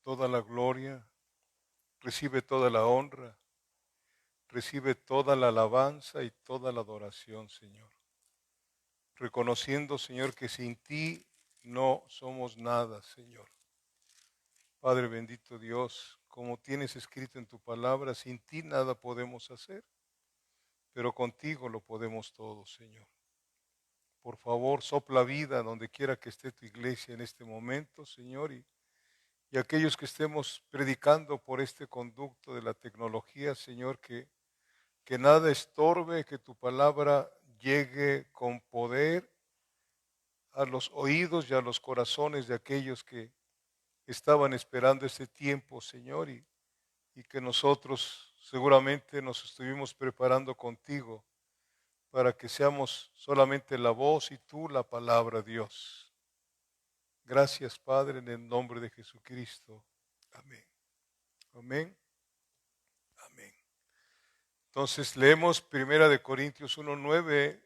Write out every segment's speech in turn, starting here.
toda la gloria, recibe toda la honra, recibe toda la alabanza y toda la adoración, Señor. Reconociendo, Señor, que sin ti no somos nada, Señor. Padre bendito Dios, como tienes escrito en tu palabra, sin ti nada podemos hacer, pero contigo lo podemos todo, Señor. Por favor, sopla vida donde quiera que esté tu iglesia en este momento, Señor, y aquellos que estemos predicando por este conducto de la tecnología, Señor, que nada estorbe, que tu palabra llegue con poder a los oídos y a los corazones de aquellos que estaban esperando este tiempo, Señor, y que nosotros seguramente nos estuvimos preparando contigo para que seamos solamente la voz y tú la palabra, Dios. Gracias, Padre, en el nombre de Jesucristo. Amén. Amén. Amén. Entonces leemos 1 Corintios 1:9,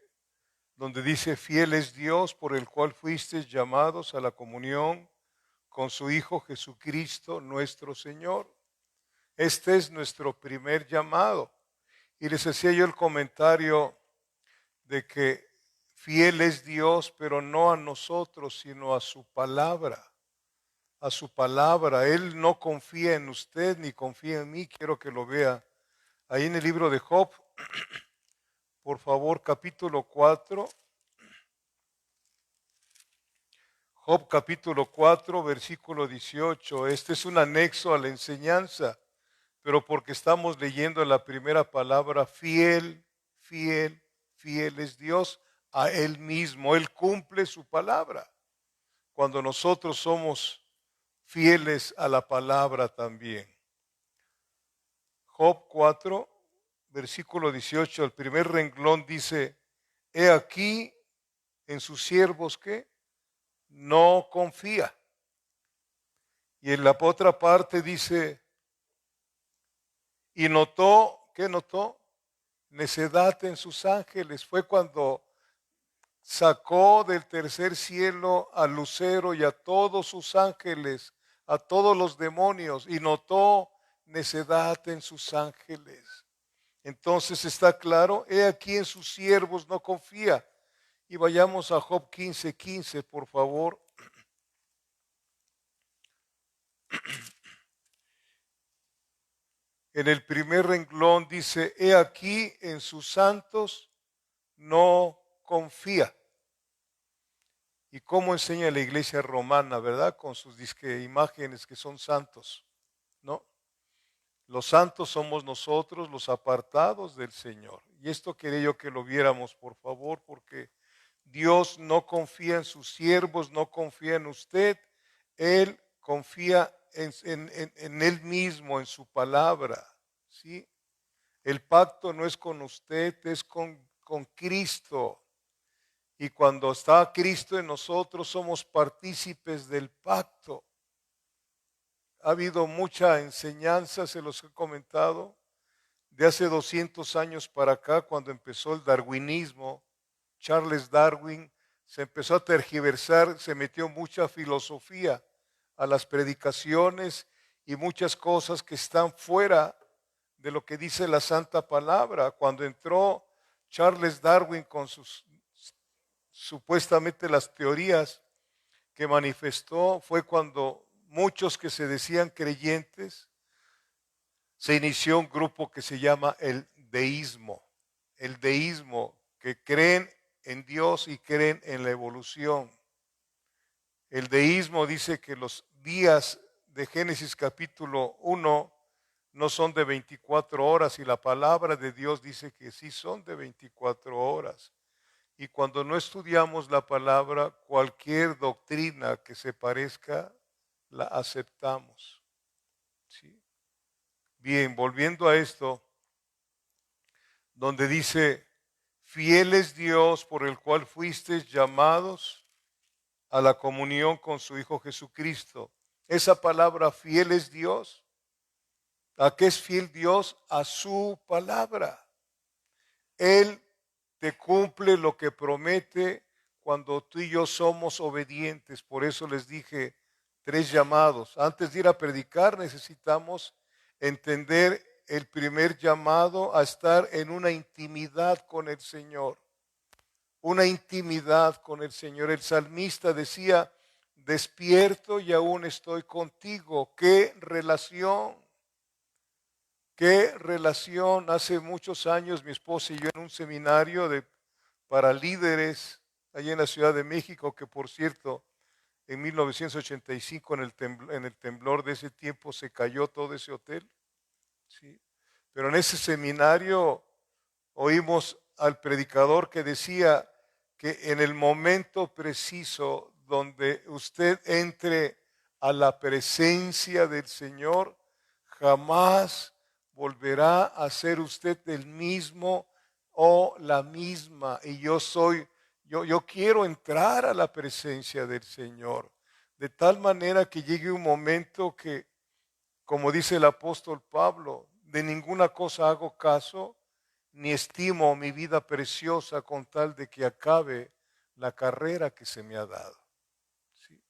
donde dice: fiel es Dios por el cual fuisteis llamados a la comunión con su Hijo Jesucristo nuestro Señor. Este es nuestro primer llamado. Y les hacía yo el comentario de que fiel es Dios, pero no a nosotros, sino a su palabra. A su palabra. Él no confía en usted ni confía en mí. Quiero que lo vea ahí en el libro de Job. Por favor, capítulo 4. Job capítulo 4, versículo 18. Este es un anexo a la enseñanza, pero porque estamos leyendo la primera palabra, fiel, fiel, fiel es Dios a Él mismo. Él cumple su palabra. Cuando nosotros somos fieles a la palabra también. Job 4, versículo 18, el primer renglón dice: he aquí en sus siervos que no confía. Y en la otra parte dice: y notó, ¿qué notó? Necedad en sus ángeles. Fue cuando sacó del tercer cielo al lucero y a todos sus ángeles, a todos los demonios, y notó necedad en sus ángeles. Entonces está claro, he aquí en sus siervos no confía. Y vayamos a Job 15:15, por favor. En el primer renglón dice: he aquí en sus santos no confía. Y cómo enseña la iglesia romana, ¿verdad? Con sus imágenes que son santos, ¿no? Los santos somos nosotros, los apartados del Señor. Y esto quería yo que lo viéramos, por favor, porque Dios no confía en sus siervos, no confía en usted. Él confía en Él mismo, en su palabra, ¿sí? El pacto no es con usted, es con Cristo. Y cuando está Cristo en nosotros, somos partícipes del pacto. Ha habido mucha enseñanza, se los he comentado, de hace 200 años para acá, cuando empezó el darwinismo. Charles Darwin se empezó a tergiversar, se metió mucha filosofía a las predicaciones y muchas cosas que están fuera de lo que dice la Santa Palabra. Cuando entró Charles Darwin con sus supuestamente las teorías que manifestó, fue cuando muchos que se decían creyentes, se inició un grupo que se llama el deísmo. El deísmo, que creen en Dios y creen en la evolución. El deísmo dice que los días de Génesis capítulo 1 no son de 24 horas y la palabra de Dios dice que sí son de 24 horas. Y cuando no estudiamos la palabra, cualquier doctrina que se parezca, la aceptamos. ¿Sí? Bien, volviendo a esto, donde dice: fiel es Dios por el cual fuisteis llamados a la comunión con su Hijo Jesucristo. Esa palabra, fiel es Dios. ¿A qué es fiel Dios? A su palabra. Él te cumple lo que promete cuando tú y yo somos obedientes. Por eso les dije, 3 llamados. Antes de ir a predicar necesitamos entender el primer llamado a estar en una intimidad con el Señor. Una intimidad con el Señor. El salmista decía, despierto y aún estoy contigo. ¡Qué relación! ¡Qué relación! Hace muchos años mi esposa y yo en un seminario para líderes allí en la Ciudad de México, que por cierto, en 1985 en el temblor de ese tiempo se cayó todo ese hotel. ¿Sí? Pero en ese seminario oímos al predicador que decía que en el momento preciso donde usted entre a la presencia del Señor, jamás volverá a ser usted el mismo o la misma. Y yo quiero entrar a la presencia del Señor, de tal manera que llegue un momento que, como dice el apóstol Pablo, de ninguna cosa hago caso, ni estimo mi vida preciosa con tal de que acabe la carrera que se me ha dado. ¿Sí?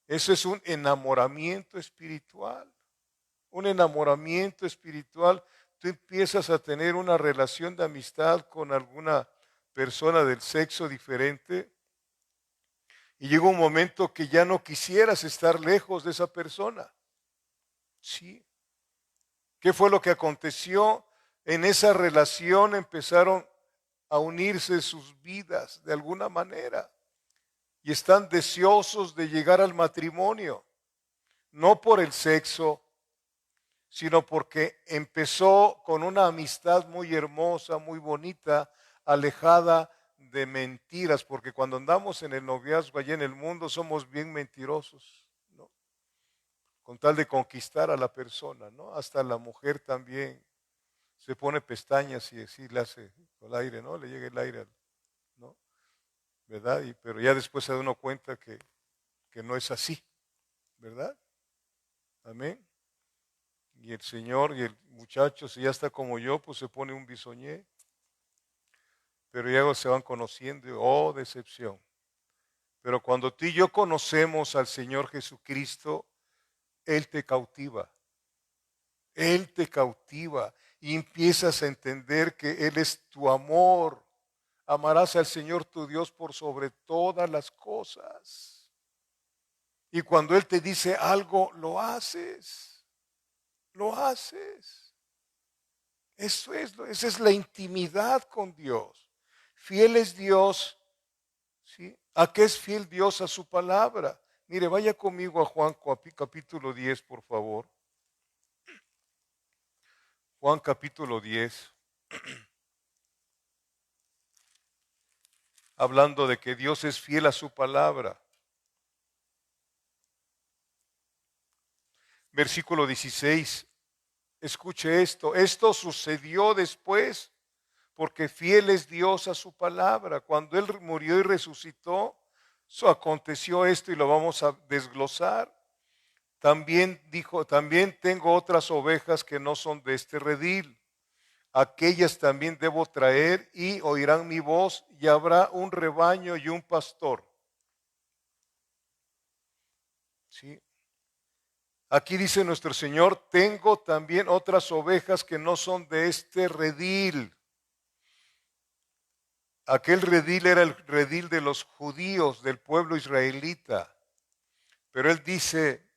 Eso es un enamoramiento espiritual. Un enamoramiento espiritual. Tú empiezas a tener una relación de amistad con alguna persona del sexo diferente y llega un momento que ya no quisieras estar lejos de esa persona. Sí. ¿Qué fue lo que aconteció? En esa relación empezaron a unirse sus vidas de alguna manera y están deseosos de llegar al matrimonio, no por el sexo, sino porque empezó con una amistad muy hermosa, muy bonita, alejada de mentiras, porque cuando andamos en el noviazgo allá en el mundo somos bien mentirosos, ¿no? Con tal de conquistar a la persona, ¿no? Hasta la mujer también se pone pestañas y así le hace el aire, ¿no? Le llega el aire, ¿no? ¿Verdad? Pero ya después se da uno cuenta que no es así, ¿verdad? Amén. Y el señor y el muchacho, si ya está como yo, pues se pone un bisoñé. Pero ya se van conociendo y, oh, decepción. Pero cuando tú y yo conocemos al Señor Jesucristo, Él te cautiva. Él te cautiva y empiezas a entender que Él es tu amor. Amarás al Señor tu Dios por sobre todas las cosas. Y cuando Él te dice algo, lo haces. Lo haces. Esa es la intimidad con Dios. Fiel es Dios. ¿Sí? ¿A qué es fiel Dios? A su palabra. Mire, vaya conmigo a Juan capítulo 10, por favor. Juan capítulo 10. Hablando de que Dios es fiel a su palabra. Versículo 16. Escuche esto. Esto sucedió después porque fiel es Dios a su palabra. Cuando Él murió y resucitó, aconteció esto y lo vamos a desglosar. También dijo, también tengo otras ovejas que no son de este redil. Aquellas también debo traer y oirán mi voz y habrá un rebaño y un pastor. ¿Sí? Aquí dice nuestro Señor, tengo también otras ovejas que no son de este redil. Aquel redil era el redil de los judíos, del pueblo israelita. Pero Él dice,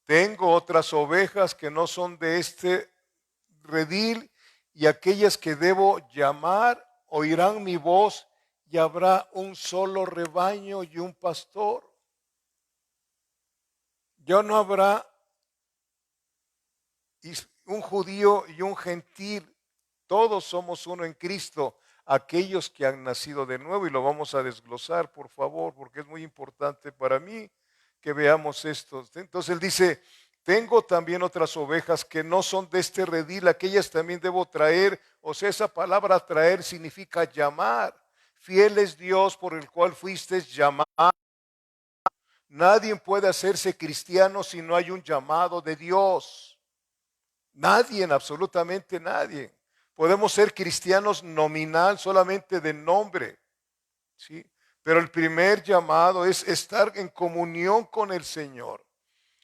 tengo otras ovejas que no son de este redil y aquellas que debo llamar oirán mi voz y habrá un solo rebaño y un pastor. Ya no habrá un judío y un gentil, todos somos uno en Cristo, aquellos que han nacido de nuevo, y lo vamos a desglosar, por favor, porque es muy importante para mí que veamos esto. Entonces Él dice, tengo también otras ovejas que no son de este redil, aquellas también debo traer. O sea, esa palabra traer significa llamar. Fiel es Dios por el cual fuisteis llamados. Nadie puede hacerse cristiano si no hay un llamado de Dios. Nadie, absolutamente nadie. Podemos ser cristianos nominal, solamente de nombre, ¿sí? Pero el primer llamado es estar en comunión con el Señor.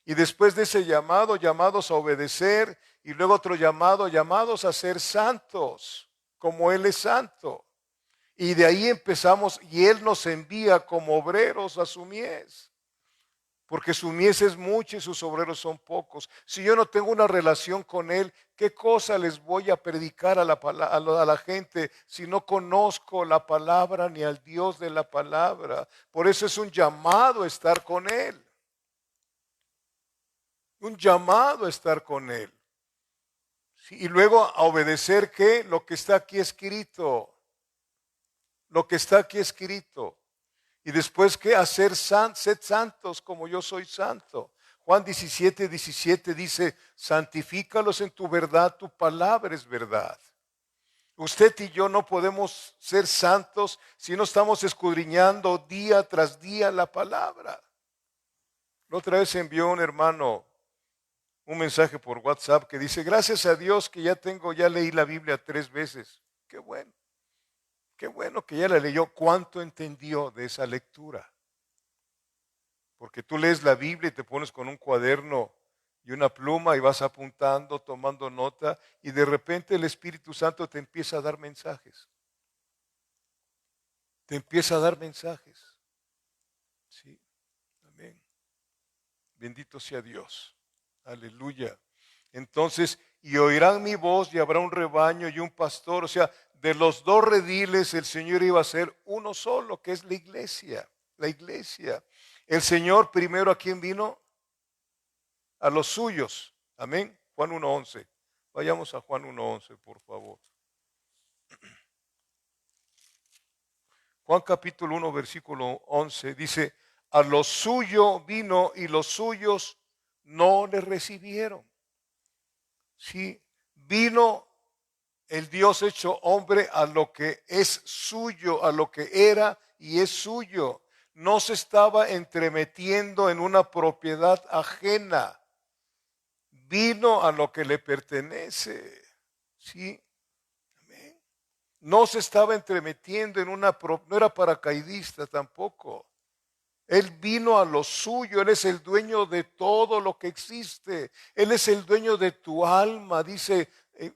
Y después de ese llamado, llamados a obedecer, y luego otro llamado, llamados a ser santos, como Él es santo. Y de ahí empezamos, y Él nos envía como obreros a su mies. Porque su mies es mucha y sus obreros son pocos. Si yo no tengo una relación con Él, ¿qué cosa les voy a predicar a la gente si no conozco la palabra ni al Dios de la palabra? Por eso es un llamado a estar con Él. Un llamado a estar con Él. Sí, y luego a obedecer, ¿qué? Lo que está aquí escrito. Lo que está aquí escrito. Y después, ¿qué? Hacer sed santos como yo soy santo. Juan 17:17 dice, santifícalos en tu verdad, tu palabra es verdad. Usted y yo no podemos ser santos si no estamos escudriñando día tras día la palabra. La otra vez envió un hermano un mensaje por WhatsApp que dice, gracias a Dios que ya leí la Biblia 3 veces. Qué bueno. Qué bueno que ya la leyó. ¿Cuánto entendió de esa lectura? Porque tú lees la Biblia y te pones con un cuaderno y una pluma y vas apuntando, tomando nota, y de repente el Espíritu Santo te empieza a dar mensajes. Te empieza a dar mensajes. Sí, amén. Bendito sea Dios. Aleluya. Entonces, y oirán mi voz y habrá un rebaño y un pastor. O sea, de los 2 rediles el Señor iba a ser uno solo, que es la iglesia. La iglesia. El Señor primero, ¿a quién vino? A los suyos. Amén. Juan 1:11. Vayamos a Juan 1:11, por favor. Juan capítulo 1, versículo 11 dice, a los suyos vino y los suyos no le recibieron. Sí, vino el Dios hecho hombre a lo que es suyo, a lo que era y es suyo. No se estaba entremetiendo en una propiedad ajena. Vino a lo que le pertenece. Sí, amén. No se estaba entremetiendo en no era paracaidista tampoco. Él vino a lo suyo, Él es el dueño de todo lo que existe. Él es el dueño de tu alma, dice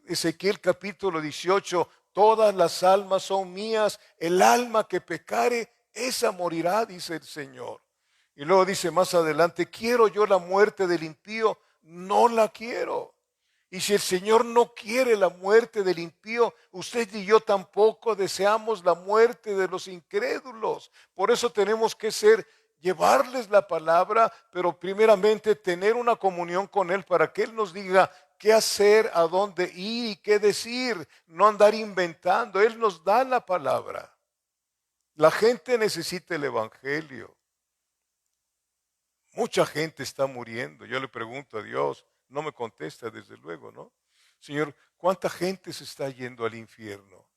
Ezequiel capítulo 18, todas las almas son mías, el alma que pecare, esa morirá, dice el Señor. Y luego dice más adelante, quiero yo la muerte del impío, no la quiero. Y si el Señor no quiere la muerte del impío, usted y yo tampoco deseamos la muerte de los incrédulos. Por eso tenemos que llevarles la palabra, pero primeramente tener una comunión con Él para que Él nos diga qué hacer, a dónde ir y qué decir, no andar inventando. Él nos da la palabra. La gente necesita el Evangelio. Mucha gente está muriendo. Yo le pregunto a Dios, no me contesta desde luego, ¿no? Señor, ¿cuánta gente se está yendo al infierno?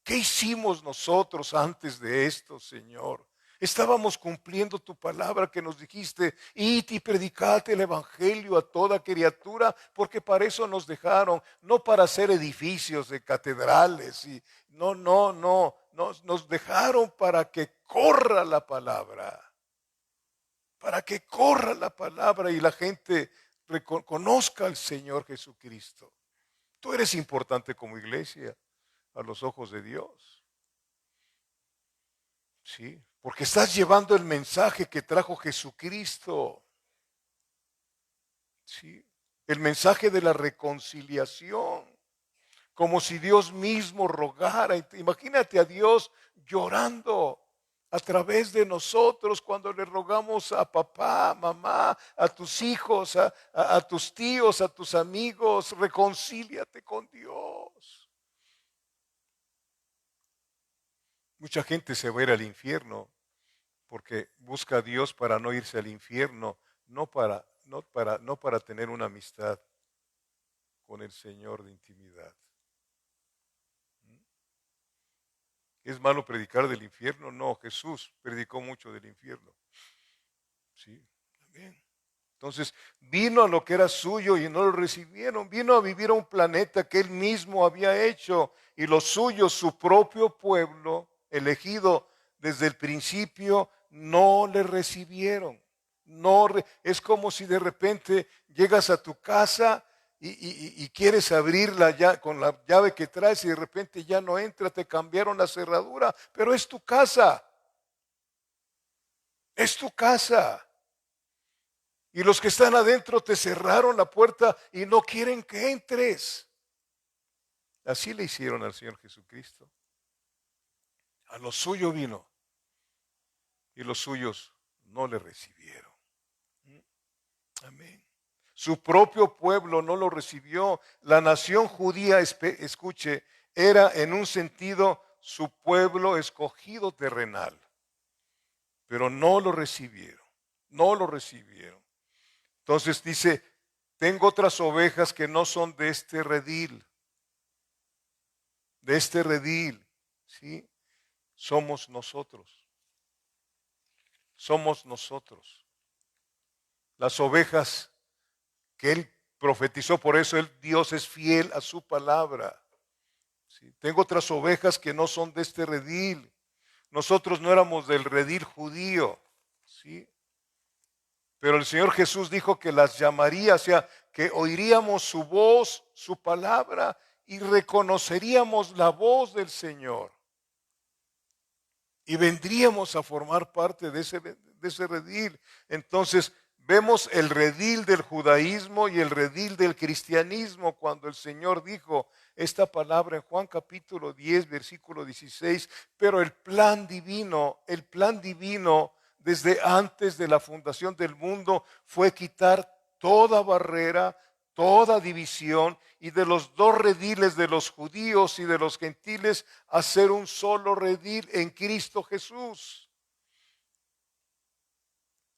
¿Qué hicimos nosotros antes de esto, Señor? Estábamos cumpliendo tu palabra que nos dijiste, id y predicate el evangelio a toda criatura, porque para eso nos dejaron, no para hacer edificios de catedrales. Nos dejaron para que corra la palabra. Para que corra la palabra y la gente reconozca al Señor Jesucristo. Tú eres importante como iglesia a los ojos de Dios. Sí, porque estás llevando el mensaje que trajo Jesucristo. Sí, el mensaje de la reconciliación. Como si Dios mismo rogara. Imagínate a Dios llorando a través de nosotros cuando le rogamos a papá, mamá, a tus hijos, a tus tíos, a tus amigos, reconcíliate con Dios. Mucha gente se va a ir al infierno porque busca a Dios para no irse al infierno, no para tener una amistad con el Señor de intimidad. ¿Es malo predicar del infierno? No, Jesús predicó mucho del infierno. Sí, también. Entonces, vino a lo que era suyo y no lo recibieron. Vino a vivir a un planeta que él mismo había hecho y los suyos, su propio pueblo elegido, desde el principio no le recibieron. Es como si de repente llegas a tu casa y quieres abrirla con la llave que traes y de repente ya no entra, te cambiaron la cerradura, pero es tu casa. Es tu casa. Y los que están adentro te cerraron la puerta y no quieren que entres. Así le hicieron al Señor Jesucristo. A lo suyo vino y los suyos no le recibieron. Amén. Su propio pueblo no lo recibió. La nación judía, escuche, era en un sentido su pueblo escogido terrenal. Pero no lo recibieron. No lo recibieron. Entonces dice, tengo otras ovejas que no son de este redil. De este redil, ¿sí? Somos nosotros. Somos nosotros. Las ovejas que Él profetizó, por eso Dios es fiel a su palabra. ¿Sí? Tengo otras ovejas que no son de este redil. Nosotros no éramos del redil judío, ¿sí? Pero el Señor Jesús dijo que las llamaría, o sea, que oiríamos su voz, su palabra, y reconoceríamos la voz del Señor. Y vendríamos a formar parte de ese redil. Entonces, vemos el redil del judaísmo y el redil del cristianismo cuando el Señor dijo esta palabra en Juan capítulo 10, versículo 16, pero el plan divino desde antes de la fundación del mundo fue quitar toda barrera, toda división y de los dos rediles de los judíos y de los gentiles hacer un solo redil en Cristo Jesús.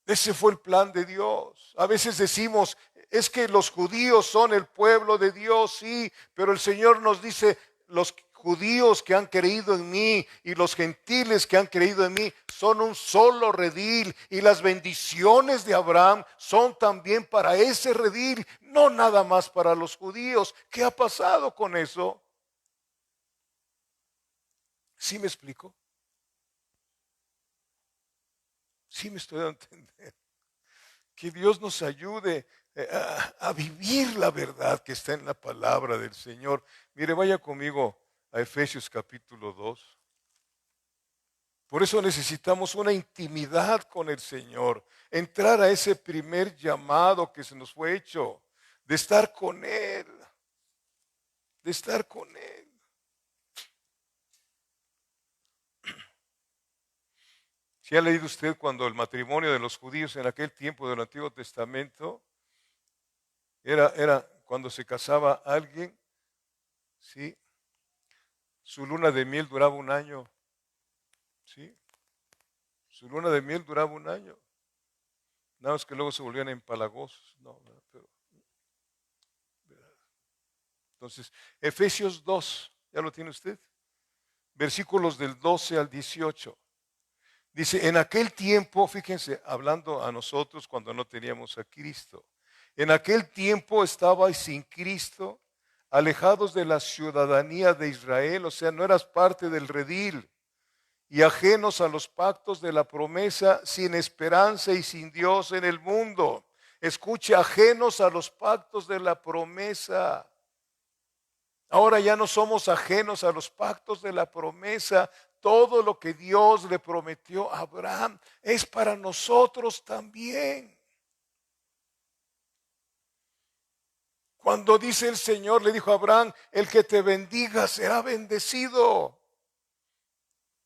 Ese fue el plan de Dios. A veces decimos, es que los judíos son el pueblo de Dios, sí, pero el Señor nos dice, los judíos que han creído en mí y los gentiles que han creído en mí son un solo redil y las bendiciones de Abraham son también para ese redil, no nada más para los judíos. ¿Qué ha pasado con eso? ¿Sí me explico? Sí me estoy dando a entender. Que Dios nos ayude a vivir la verdad que está en la palabra del Señor. Mire, vaya conmigo a Efesios capítulo 2. Por eso necesitamos una intimidad con el Señor, entrar a ese primer llamado que se nos fue hecho, de estar con Él, de estar con Él. ¿Sí ha leído usted cuando el matrimonio de los judíos en aquel tiempo del Antiguo Testamento era cuando se casaba alguien, ¿sí? Su luna de miel duraba un año, ¿sí? Su luna de miel duraba un año. Nada más que luego se volvían empalagosos. No, pero, entonces, Efesios 2, ¿ya lo tiene usted? Versículos del 12 al 18. Dice, en aquel tiempo, fíjense, hablando a nosotros cuando no teníamos a Cristo. En aquel tiempo estabais sin Cristo, alejados de la ciudadanía de Israel, o sea, no eras parte del redil, y ajenos a los pactos de la promesa, sin esperanza y sin Dios en el mundo. Escuche, ajenos a los pactos de la promesa. Ahora ya no somos ajenos a los pactos de la promesa. Todo lo que Dios le prometió a Abraham es para nosotros también. Cuando dice el Señor, le dijo a Abraham, el que te bendiga será bendecido.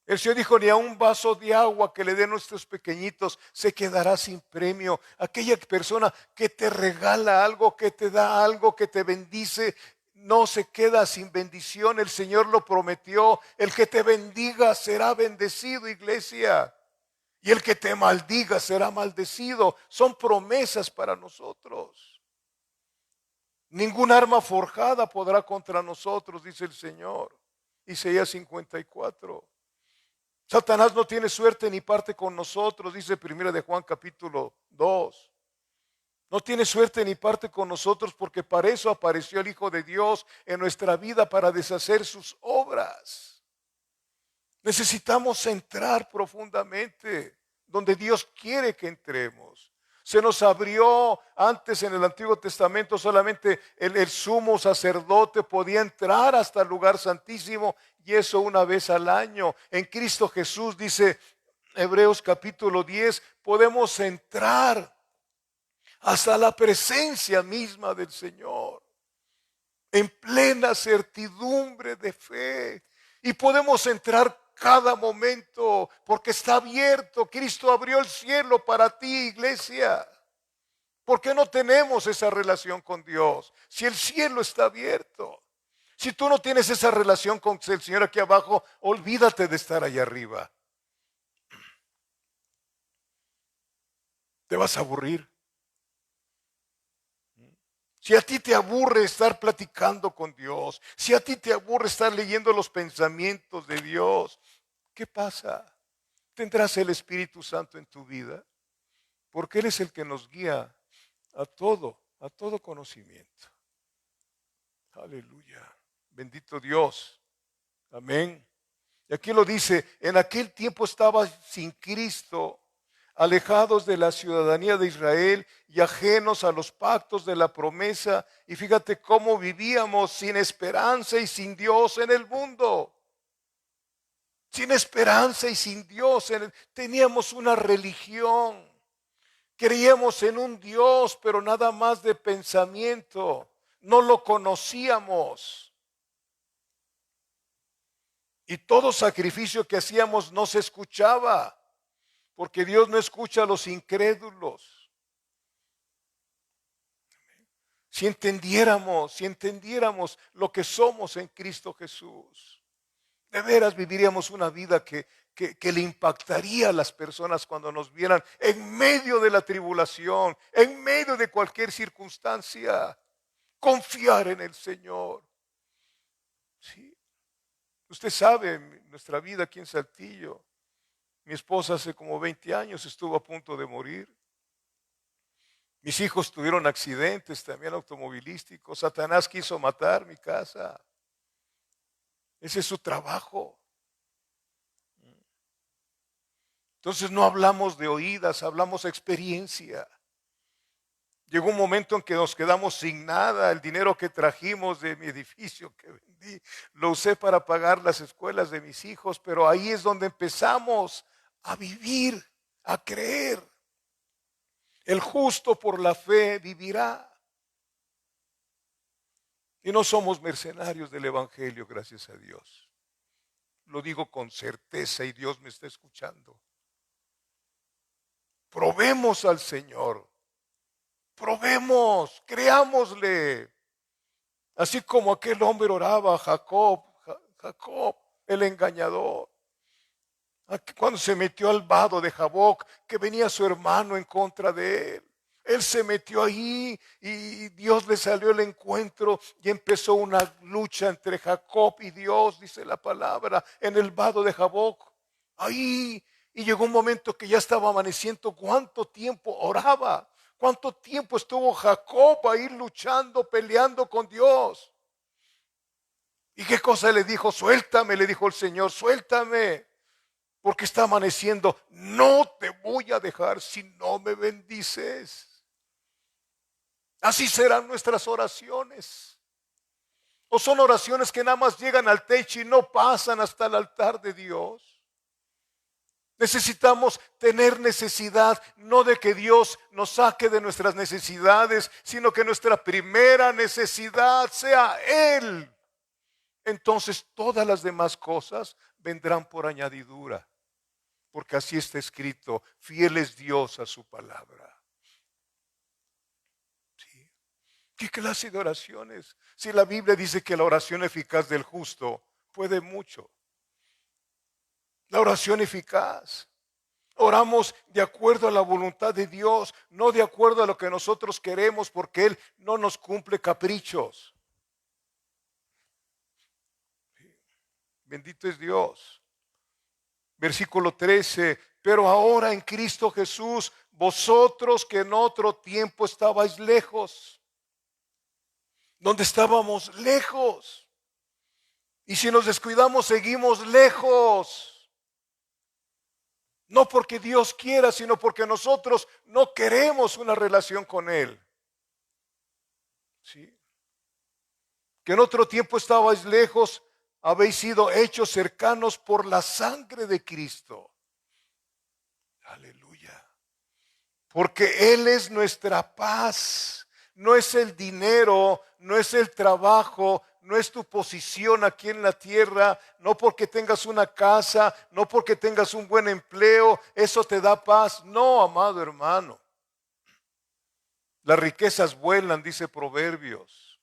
El Señor dijo, ni a un vaso de agua que le den nuestros pequeñitos se quedará sin premio. Aquella persona que te regala algo, que te da algo, que te bendice, no se queda sin bendición. El Señor lo prometió. El que te bendiga será bendecido, iglesia. Y el que te maldiga será maldecido. Son promesas para nosotros. Ningún arma forjada podrá contra nosotros, dice el Señor. Isaías 54. Satanás no tiene suerte ni parte con nosotros, dice 1 de Juan capítulo 2. No tiene suerte ni parte con nosotros porque para eso apareció el Hijo de Dios en nuestra vida, para deshacer sus obras. Necesitamos entrar profundamente donde Dios quiere que entremos. Se nos abrió antes en el Antiguo Testamento, solamente el sumo sacerdote podía entrar hasta el lugar santísimo, y eso una vez al año. En Cristo Jesús, dice Hebreos capítulo 10, podemos entrar hasta la presencia misma del Señor, en plena certidumbre de fe. Y podemos entrar cada momento porque está abierto. Cristo abrió el cielo para ti, iglesia. ¿Por qué no tenemos esa relación con Dios? Si el cielo está abierto. Si tú no tienes esa relación con el Señor aquí abajo, olvídate de estar allá arriba. Te vas a aburrir. Si a ti te aburre estar platicando con Dios, si a ti te aburre estar leyendo los pensamientos de Dios, ¿qué pasa? ¿Tendrás el Espíritu Santo en tu vida? Porque Él es el que nos guía a todo conocimiento. Aleluya. Bendito Dios. Amén. Y aquí lo dice, en aquel tiempo estaba sin Cristo, alejados de la ciudadanía de Israel y ajenos a los pactos de la promesa. Y fíjate cómo vivíamos sin esperanza y sin Dios en el mundo. Sin esperanza y sin Dios. Teníamos una religión. Creíamos en un Dios, pero nada más de pensamiento. No lo conocíamos. Y todo sacrificio que hacíamos no se escuchaba. Porque Dios no escucha a los incrédulos. Si entendiéramos lo que somos en Cristo Jesús, de veras viviríamos una vida que le impactaría a las personas cuando nos vieran en medio de la tribulación, en medio de cualquier circunstancia. Confiar en el Señor. Sí. Usted sabe, nuestra vida aquí en Saltillo, mi esposa hace como 20 años estuvo a punto de morir. Mis hijos tuvieron accidentes también automovilísticos. Satanás quiso matar mi casa. Ese es su trabajo. Entonces no hablamos de oídas, hablamos de experiencia. Llegó un momento en que nos quedamos sin nada. El dinero que trajimos de mi edificio que vendí, lo usé para pagar las escuelas de mis hijos, pero ahí es donde empezamos a vivir, a creer. El justo por la fe vivirá. Y no somos mercenarios del Evangelio, gracias a Dios. Lo digo con certeza y Dios me está escuchando. Probemos al Señor. Probemos, creámosle. Así como aquel hombre oraba a Jacob, el engañador. Cuando se metió al vado de Jaboc, que venía su hermano en contra de él. Él se metió ahí y Dios le salió al encuentro y empezó una lucha entre Jacob y Dios, dice la palabra, en el vado de Jaboc. Ahí, y llegó un momento que ya estaba amaneciendo. ¿Cuánto tiempo oraba? ¿Cuánto tiempo estuvo Jacob ahí luchando, peleando con Dios? ¿Y qué cosa le dijo? Suéltame, le dijo el Señor, suéltame. Porque está amaneciendo. No te voy a dejar si no me bendices. Así serán nuestras oraciones. O son oraciones que nada más llegan al techo y no pasan hasta el altar de Dios. Necesitamos tener necesidad, no de que Dios nos saque de nuestras necesidades, sino que nuestra primera necesidad sea Él. Entonces todas las demás cosas vendrán por añadidura. Porque así está escrito, fiel es Dios a su palabra. ¿Sí? ¿Qué clase de oraciones? Si la Biblia dice que la oración eficaz del justo puede mucho. La oración eficaz. Oramos de acuerdo a la voluntad de Dios, no de acuerdo a lo que nosotros queremos, porque Él no nos cumple caprichos. Bendito es Dios. Versículo 13, pero ahora en Cristo Jesús, vosotros que en otro tiempo estabais lejos, donde estábamos lejos, y si nos descuidamos seguimos lejos. No porque Dios quiera, sino porque nosotros no queremos una relación con Él. ¿Sí? Que en otro tiempo estabais lejos, habéis sido hechos cercanos por la sangre de Cristo. Aleluya. Porque Él es nuestra paz. No es el dinero, no es el trabajo, no es tu posición aquí en la tierra, no porque tengas una casa, no porque tengas un buen empleo, eso te da paz. No, amado hermano. Las riquezas vuelan, dice Proverbios.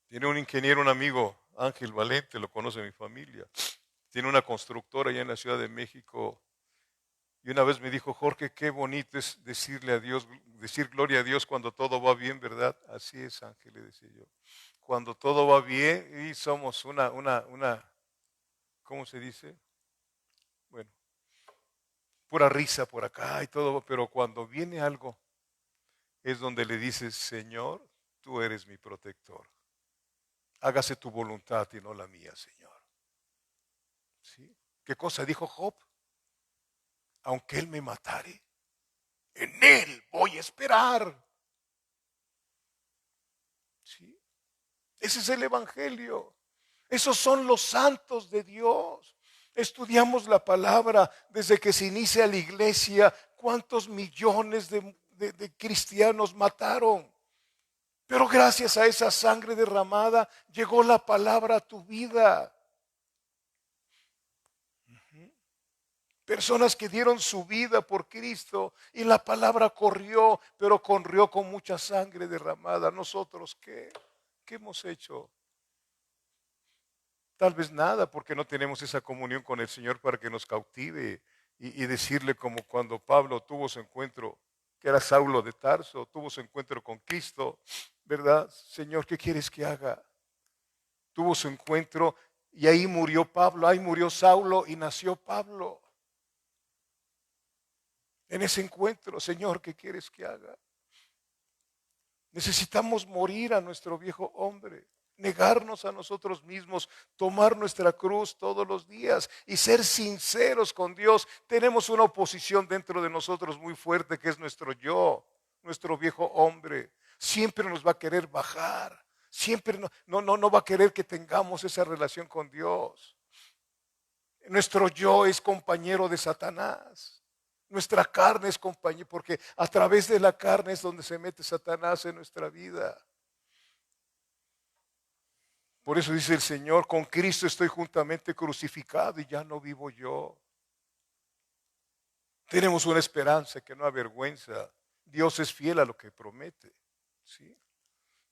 Tiene un ingeniero, un amigo, Ángel Valente, lo conoce mi familia. Tiene una constructora allá en la Ciudad de México. Y una vez me dijo, Jorge, qué bonito es decirle a Dios, decir gloria a Dios cuando todo va bien, ¿verdad? Así es, Ángel, le decía yo. Cuando todo va bien y somos ¿cómo se dice? Bueno, pura risa por acá y todo, pero cuando viene algo es donde le dices, Señor, tú eres mi protector. Hágase tu voluntad y no la mía, Señor. ¿Sí? ¿Qué cosa dijo Job? Aunque Él me matare, en Él voy a esperar. ¿Sí? Ese es el Evangelio. Esos son los santos de Dios. Estudiamos la palabra desde que se inicia la iglesia. ¿Cuántos millones de cristianos mataron? Pero gracias a esa sangre derramada llegó la palabra a tu vida. Personas que dieron su vida por Cristo y la palabra corrió, pero corrió con mucha sangre derramada. ¿Nosotros qué? ¿Qué hemos hecho? Tal vez nada, porque no tenemos esa comunión con el Señor para que nos cautive y decirle como cuando Pablo tuvo su encuentro, que era Saulo de Tarso, tuvo su encuentro con Cristo, ¿verdad? Señor, ¿qué quieres que haga? Tuvo su encuentro y ahí murió Pablo, ahí murió Saulo y nació Pablo. En ese encuentro, Señor, ¿qué quieres que haga? Necesitamos morir a nuestro viejo hombre, negarnos a nosotros mismos, tomar nuestra cruz todos los días y ser sinceros con Dios. Tenemos una oposición dentro de nosotros muy fuerte que es nuestro yo, nuestro viejo hombre. Siempre nos va a querer bajar, siempre no va a querer que tengamos esa relación con Dios. Nuestro yo es compañero de Satanás. Nuestra carne es compañía, porque a través de la carne es donde se mete Satanás en nuestra vida. Por eso dice el Señor, con Cristo estoy juntamente crucificado y ya no vivo yo. Tenemos una esperanza que no avergüenza. Dios es fiel a lo que promete. ¿Sí?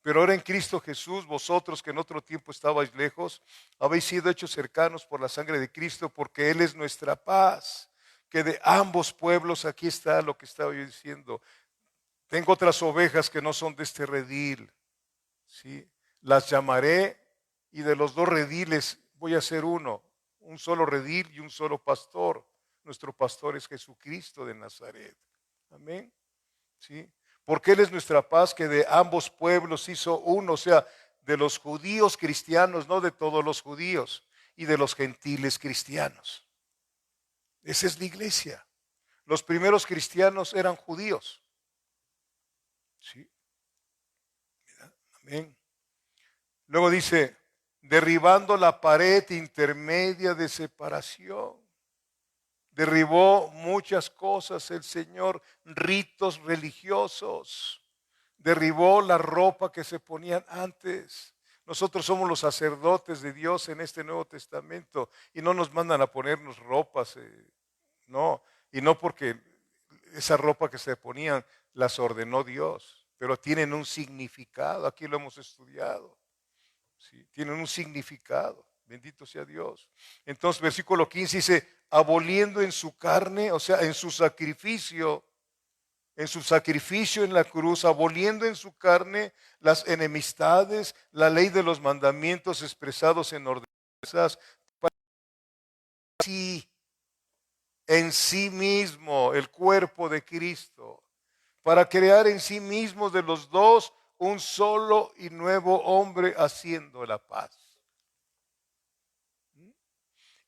Pero ahora en Cristo Jesús, vosotros que en otro tiempo estabais lejos, habéis sido hechos cercanos por la sangre de Cristo, porque Él es nuestra paz. Que de ambos pueblos, aquí está lo que estaba yo diciendo, tengo otras ovejas que no son de este redil, ¿sí? Las llamaré y de los dos rediles voy a hacer uno, un solo redil y un solo pastor. Nuestro pastor es Jesucristo de Nazaret. Amén. ¿Sí? Porque Él es nuestra paz, que de ambos pueblos hizo uno, o sea, de los judíos cristianos, no de todos los judíos, y de los gentiles cristianos. Esa es la iglesia. Los primeros cristianos eran judíos. ¿Sí? Amén. Luego dice, derribando la pared intermedia de separación. Derribó muchas cosas el Señor, ritos religiosos. Derribó la ropa que se ponían antes. Nosotros somos los sacerdotes de Dios en este Nuevo Testamento y no nos mandan a ponernos ropas, no, y no porque esa ropa que se ponían las ordenó Dios, pero tienen un significado, aquí lo hemos estudiado, ¿sí? Tienen un significado, bendito sea Dios. Entonces, versículo 15 dice, aboliendo en su carne, o sea, en su sacrificio en la cruz, aboliendo en su carne las enemistades, la ley de los mandamientos expresados en ordenanzas, para sí, en sí mismo, el cuerpo de Cristo, para crear en sí mismo de los dos un solo y nuevo hombre haciendo la paz.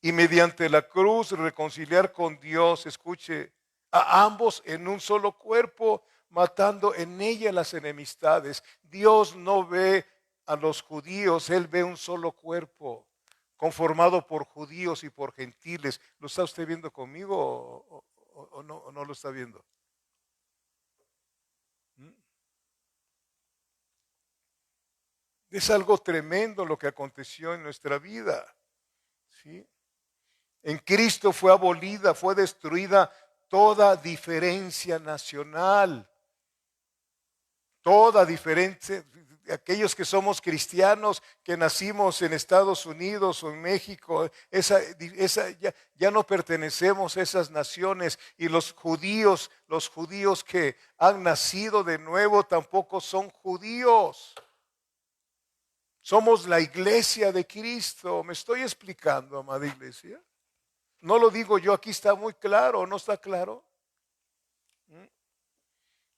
y mediante la cruz reconciliar con Dios, escuche, a ambos en un solo cuerpo, matando en ella las enemistades. Dios no ve a los judíos, Él ve un solo cuerpo, conformado por judíos y por gentiles. ¿Lo está usted viendo conmigo o no lo está viendo? ¿Mm? Es algo tremendo lo que aconteció en nuestra vida. ¿Sí? En Cristo fue abolida, fue destruida toda diferencia nacional, toda diferencia. Aquellos que somos cristianos, que nacimos en Estados Unidos o en México, ya no pertenecemos a esas naciones. Y los judíos que han nacido de nuevo tampoco son judíos. Somos la iglesia de Cristo. ¿Me estoy explicando, amada iglesia? No lo digo yo, aquí está muy claro, ¿no está claro?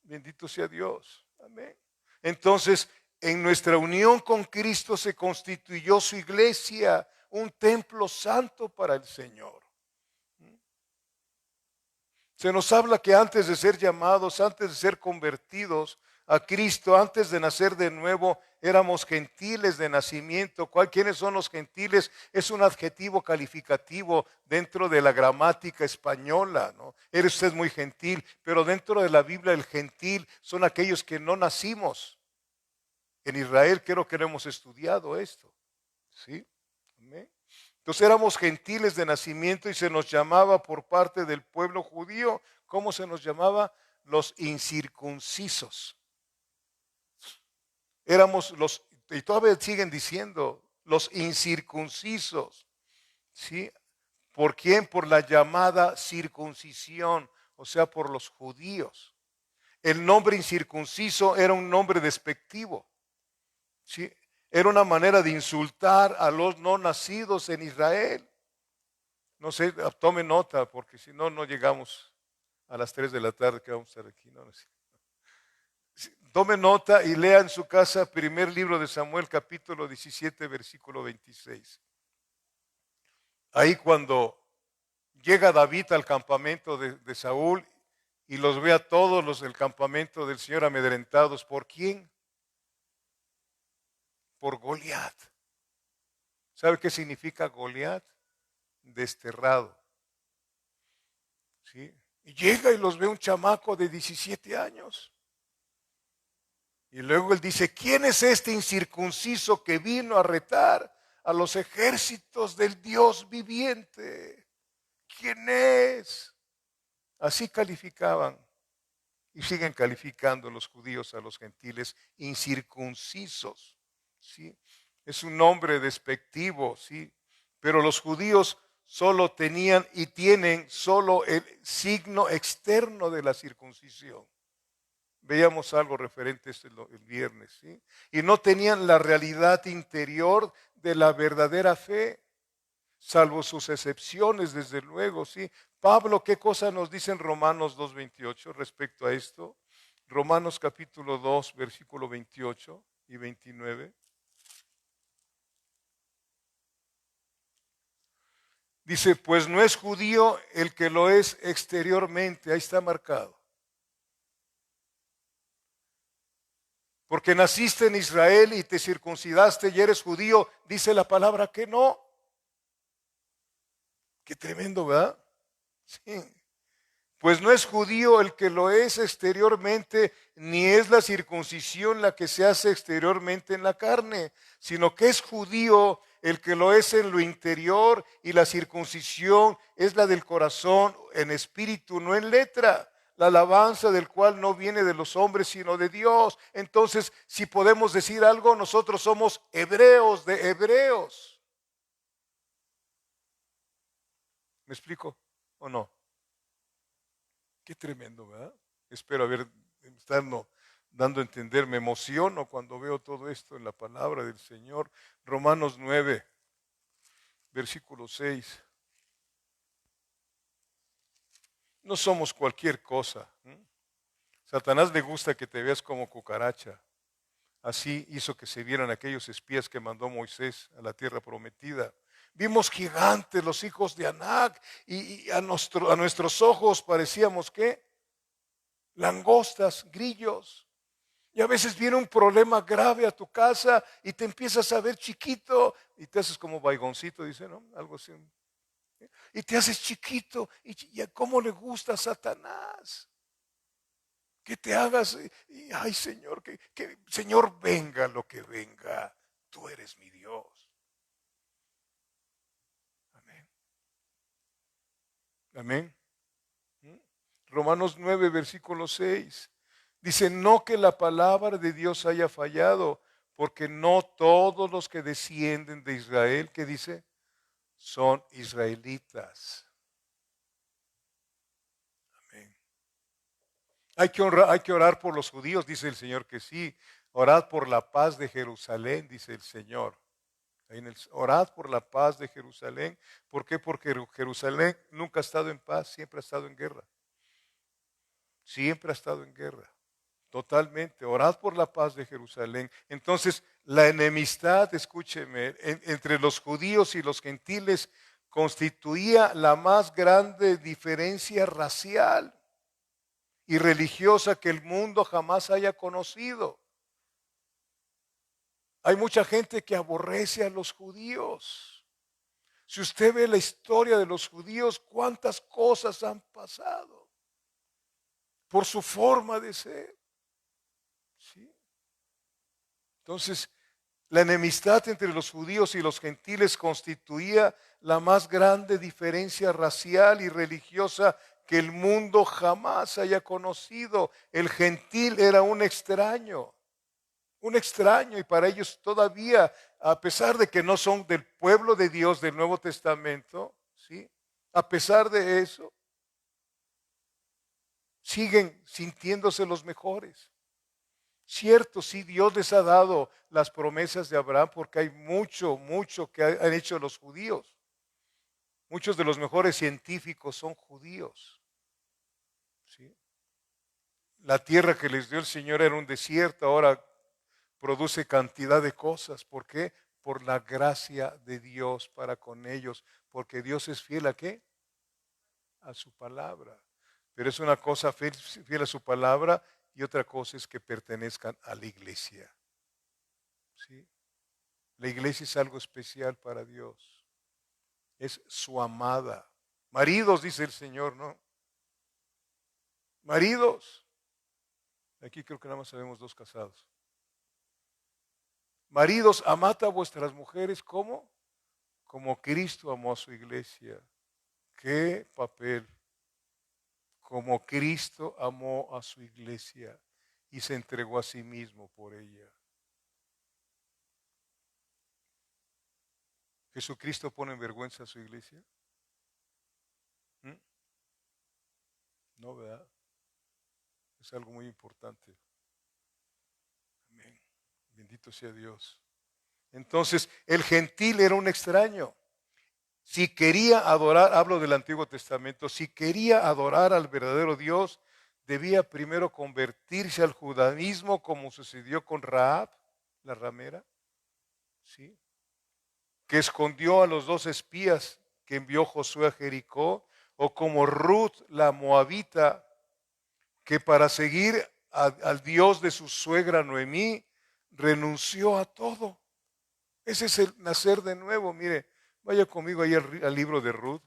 Bendito sea Dios. Amén. Entonces, en nuestra unión con Cristo se constituyó su iglesia, un templo santo para el Señor. Se nos habla que antes de ser llamados, antes de ser convertidos a Cristo, antes de nacer de nuevo, éramos gentiles de nacimiento. ¿Quiénes son los gentiles? Es un adjetivo calificativo dentro de la gramática española, ¿no? Eres usted muy gentil, pero dentro de la Biblia el gentil son aquellos que no nacimos. En Israel creo que no hemos estudiado esto. ¿Sí? Amén. Entonces éramos gentiles de nacimiento y se nos llamaba por parte del pueblo judío, ¿cómo se nos llamaba? Los incircuncisos. Éramos y todavía siguen diciendo, los incircuncisos. ¿Sí? ¿Por quién? Por la llamada circuncisión, o sea, por los judíos. El nombre incircunciso era un nombre despectivo. ¿Sí? Era una manera de insultar a los no nacidos en Israel. No sé, tome nota, porque si no, no llegamos a las 3 de la tarde que vamos a estar aquí. No sé. Tome nota y lea en su casa primer libro de Samuel, capítulo 17, versículo 26. Ahí cuando llega David al campamento de Saúl y los ve a todos los del campamento del Señor amedrentados. ¿Por quién? Por Goliat. ¿Sabe qué significa Goliat? Desterrado. ¿Sí? Y llega y los ve un chamaco de 17 años. Y luego él dice, ¿quién es este incircunciso que vino a retar a los ejércitos del Dios viviente? ¿Quién es? Así calificaban y siguen calificando los judíos a los gentiles incircuncisos. ¿Sí? Es un nombre despectivo, ¿sí? Pero los judíos solo tenían y tienen solo el signo externo de la circuncisión. Veíamos algo referente a esto el viernes, ¿sí? Y no tenían la realidad interior de la verdadera fe, salvo sus excepciones, desde luego, ¿sí? Pablo, ¿qué cosa nos dice en Romanos 2:28 respecto a esto? Romanos capítulo 2, versículo 28 y 29. Dice, pues no es judío el que lo es exteriormente, ahí está marcado. Porque naciste en Israel y te circuncidaste y eres judío, dice la palabra que no. Qué tremendo, ¿verdad? Sí. Pues no es judío el que lo es exteriormente, ni es la circuncisión la que se hace exteriormente en la carne, sino que es judío el que lo es en lo interior, y la circuncisión es la del corazón, en espíritu, no en letra. La alabanza del cual no viene de los hombres, sino de Dios. Entonces, si podemos decir algo, nosotros somos hebreos de hebreos. ¿Me explico o no? Qué tremendo, ¿verdad? Espero estarnos dando a entender. Me emociono cuando veo todo esto en la palabra del Señor. Romanos 9, versículo 6. No somos cualquier cosa. Satanás le gusta que te veas como cucaracha. Así hizo que se vieran aquellos espías que mandó Moisés a la tierra prometida. Vimos gigantes, los hijos de Anac, y a nuestros ojos parecíamos, ¿qué? Langostas, grillos. Y a veces viene un problema grave a tu casa y te empiezas a ver chiquito y te haces como baigoncito, dice, ¿no? Algo así. Y te haces chiquito. ¿Y a cómo le gusta a Satanás? Que te hagas, ay Señor, Señor, venga lo que venga, tú eres mi Dios. Amén. Amén. Romanos 9, versículo 6. Dice, no que la palabra de Dios haya fallado, porque no todos los que descienden de Israel, ¿qué dice? Son israelitas. Amén. Hay que orar por los judíos, dice el Señor que sí. Orad por la paz de Jerusalén, dice el Señor. Orad por la paz de Jerusalén. ¿Por qué? Porque Jerusalén nunca ha estado en paz, siempre ha estado en guerra. Siempre ha estado en guerra. Totalmente. Orad por la paz de Jerusalén. Entonces, la enemistad, escúcheme, entre los judíos y los gentiles constituía la más grande diferencia racial y religiosa que el mundo jamás haya conocido. Hay mucha gente que aborrece a los judíos. Si usted ve la historia de los judíos, cuántas cosas han pasado por su forma de ser. ¿Sí? Entonces, la enemistad entre los judíos y los gentiles constituía la más grande diferencia racial y religiosa que el mundo jamás haya conocido. El gentil era un extraño, y para ellos todavía, a pesar de que no son del pueblo de Dios del Nuevo Testamento, ¿sí? A pesar de eso, siguen sintiéndose los mejores. Cierto, sí, Dios les ha dado las promesas de Abraham porque hay mucho que han hecho los judíos. Muchos de los mejores científicos son judíos. ¿Sí? La tierra que les dio el Señor era un desierto, ahora produce cantidad de cosas. ¿Por qué? Por la gracia de Dios para con ellos. Porque Dios es fiel ¿a qué? A su palabra. Pero es una cosa fiel a su palabra y otra cosa es que pertenezcan a la iglesia. ¿Sí? La iglesia es algo especial para Dios. Es su amada. Maridos, dice el Señor, ¿no? Maridos. Aquí creo que nada más sabemos 2 casados. Maridos, amad a vuestras mujeres, ¿cómo? Como Cristo amó a su iglesia. ¿Qué papel? Como Cristo amó a su iglesia y se entregó a sí mismo por ella. ¿Jesucristo pone en vergüenza a su iglesia? ¿Mm? No, ¿verdad? Es algo muy importante. Amén. Bendito sea Dios. Entonces, el gentil era un extraño. Si quería adorar, hablo del Antiguo Testamento, si quería adorar al verdadero Dios, debía primero convertirse al judaísmo como sucedió con Rahab, la ramera, ¿sí? Que escondió a los 2 espías que envió Josué a Jericó, o como Ruth, la moabita, que para seguir al Dios de su suegra Noemí, renunció a todo. Ese es el nacer de nuevo. Mire, vaya conmigo ahí al libro de Ruth.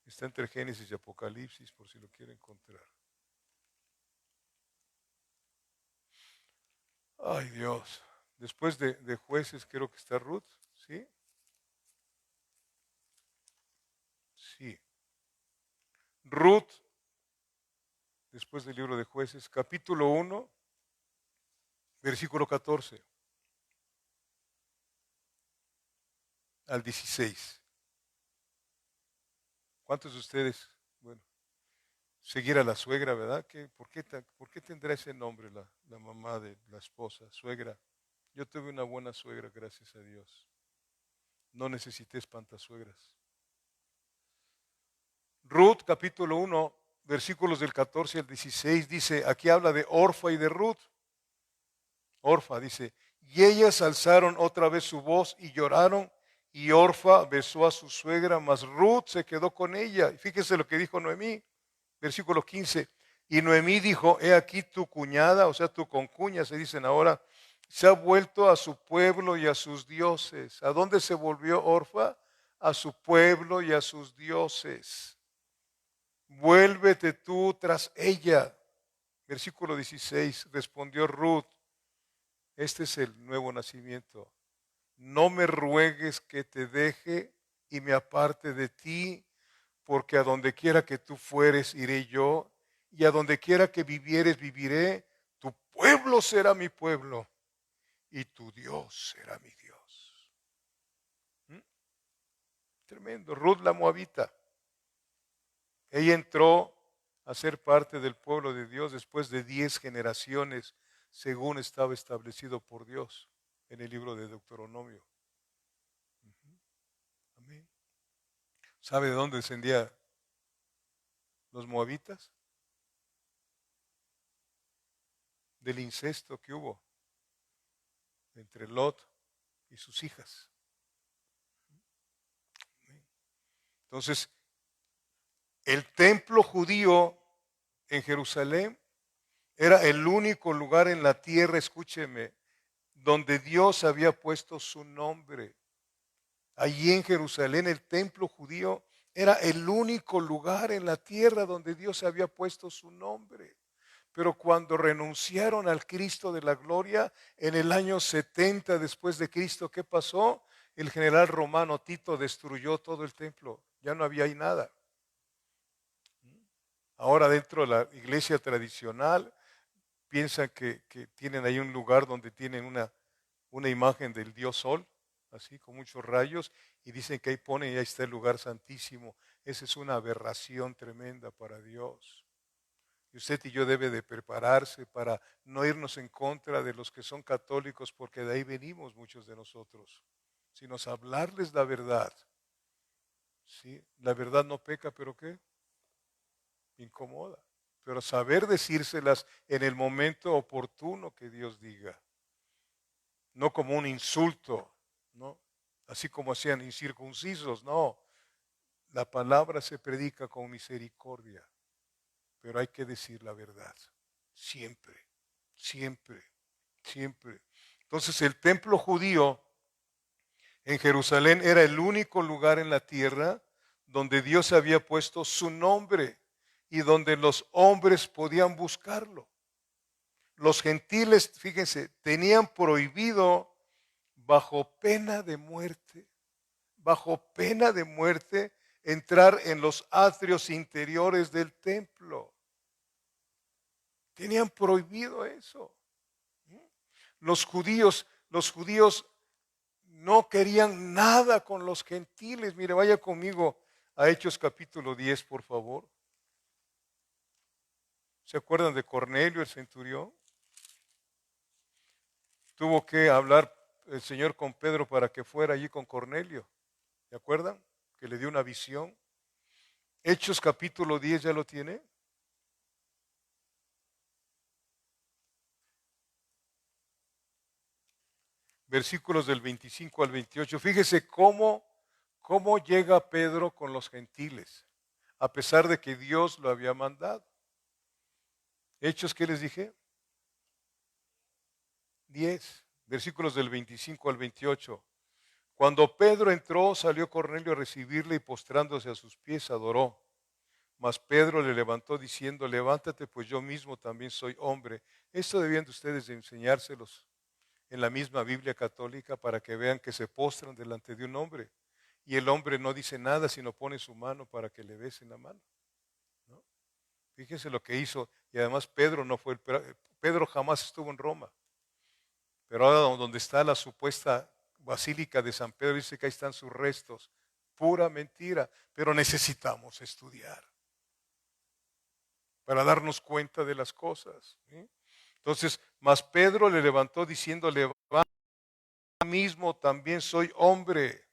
Está entre Génesis y Apocalipsis, por si lo quiere encontrar. Ay, Dios. Después de Jueces creo que está Ruth, ¿sí? Sí. Ruth, después del libro de Jueces, capítulo 1, versículo 14 al 16. ¿Cuántos de ustedes, bueno, seguir a la suegra, ¿verdad? ¿Por qué tendrá ese nombre la mamá de la esposa, suegra? Yo tuve una buena suegra, gracias a Dios. No necesité espantasuegras. Ruth, capítulo 1, versículos del 14 al 16, dice, aquí habla de Orfa y de Ruth. Orfa dice, Y ellas alzaron otra vez su voz y lloraron, y Orfa besó a su suegra, mas Ruth se quedó con ella. Y fíjese lo que dijo Noemí, versículo 15. Y Noemí dijo, he aquí tu cuñada, o sea, tu concuña, se dicen ahora, se ha vuelto a su pueblo y a sus dioses. ¿A dónde se volvió Orfa? A su pueblo y a sus dioses. Vuélvete tú tras ella. Versículo 16, respondió Ruth, este es el nuevo nacimiento. No me ruegues que te deje y me aparte de ti, porque a donde quiera que tú fueres, iré yo, y a donde quiera que vivieres, viviré. Tu pueblo será mi pueblo, y tu Dios será mi Dios. ¿Mm? Tremendo. Ruth la Moabita. Ella entró a ser parte del pueblo de Dios después de 10 generaciones, según estaba establecido por Dios en el libro de Deuteronomio. Amén. ¿Sabe de dónde descendían los moabitas? Del incesto que hubo entre Lot y sus hijas. Entonces, el templo judío en Jerusalén era el único lugar en la tierra, escúcheme, donde Dios había puesto su nombre. Allí en Jerusalén, el templo judío era el único lugar en la tierra donde Dios había puesto su nombre. Pero cuando renunciaron al Cristo de la gloria, en el año 70 después de Cristo, ¿qué pasó? El general romano Tito destruyó todo el templo. Ya no había ahí nada. Ahora dentro de la iglesia tradicional piensan que tienen ahí un lugar donde tienen una imagen del dios Sol, así con muchos rayos, y dicen que ahí ponen y ahí está el lugar santísimo. Esa es una aberración tremenda para Dios. Y usted y yo debe de prepararse para no irnos en contra de los que son católicos, porque de ahí venimos muchos de nosotros, sino hablarles la verdad. ¿Sí? La verdad no peca, pero ¿qué? Incomoda. Pero saber decírselas en el momento oportuno que Dios diga, no como un insulto, ¿no? Así como hacían incircuncisos, no. La palabra se predica con misericordia, pero hay que decir la verdad, siempre, siempre, siempre. Entonces el templo judío en Jerusalén era el único lugar en la tierra donde Dios había puesto su nombre y donde los hombres podían buscarlo. Los gentiles, fíjense, tenían prohibido bajo pena de muerte, entrar en los atrios interiores del templo. Tenían prohibido eso. Los judíos no querían nada con los gentiles. Mire, vaya conmigo a Hechos capítulo 10, por favor. ¿Se acuerdan de Cornelio, el centurión? Tuvo que hablar el Señor con Pedro para que fuera allí con Cornelio. ¿Se acuerdan? Que le dio una visión. Hechos capítulo 10, ¿ya lo tiene? Versículos del 25 al 28. Fíjese cómo llega Pedro con los gentiles, a pesar de que Dios lo había mandado. Hechos, ¿qué les dije? 10, versículos del 25 al 28. Cuando Pedro entró, salió Cornelio a recibirle y postrándose a sus pies adoró. Mas Pedro le levantó diciendo, levántate, pues yo mismo también soy hombre. Esto debían de ustedes de enseñárselos en la misma Biblia católica para que vean que se postran delante de un hombre. Y el hombre no dice nada, sino pone su mano para que le besen la mano, ¿no? Fíjense lo que hizo. Y además Pedro no fue Pedro jamás estuvo en Roma. Pero ahora donde está la supuesta Basílica de San Pedro, dice que ahí están sus restos. Pura mentira. Pero necesitamos estudiar para darnos cuenta de las cosas, ¿sí? Entonces, mas Pedro le levantó diciendo, levántate, yo mismo también soy hombre.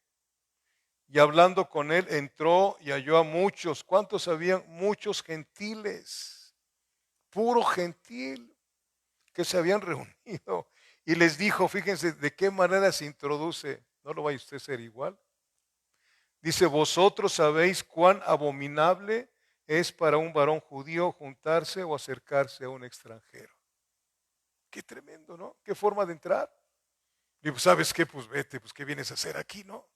Y hablando con él, entró y halló a muchos. ¿Cuántos habían? Muchos gentiles, puro gentil, que se habían reunido Y les dijo, fíjense de qué manera se introduce, no lo vaya usted a ser igual. Dice, vosotros sabéis cuán abominable es para un varón judío juntarse o acercarse a un extranjero. Qué tremendo, ¿no? Qué forma de entrar. Y pues, ¿sabes qué? Pues vete, pues ¿qué vienes a hacer aquí, no?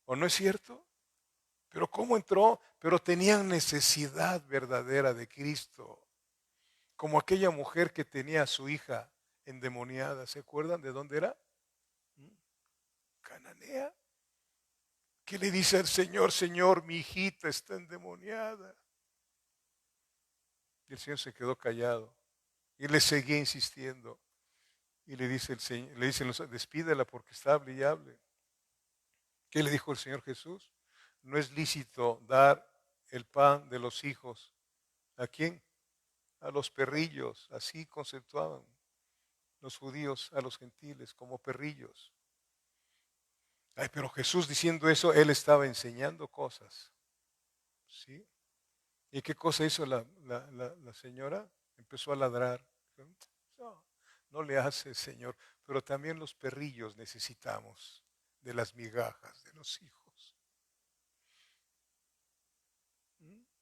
¿O no es cierto? Pero ¿cómo entró? Pero tenían necesidad verdadera de Cristo. Como aquella mujer que tenía a su hija endemoniada. ¿Se acuerdan de dónde era? Cananea. ¿Qué le dice al Señor? Señor, mi hijita está endemoniada. Y el Señor se quedó callado. Y le seguía insistiendo. Y le dice el Señor, le dicen, despídela porque está hable y hable. ¿Qué le dijo el Señor Jesús? No es lícito dar el pan de los hijos. ¿A quién? A los perrillos. Así conceptuaban los judíos a los gentiles como perrillos. Ay, pero Jesús diciendo eso, él estaba enseñando cosas. ¿Sí? ¿Y qué cosa hizo la señora? Empezó a ladrar. No, no le hace, Señor. Pero también los perrillos necesitamos de las migajas de los hijos.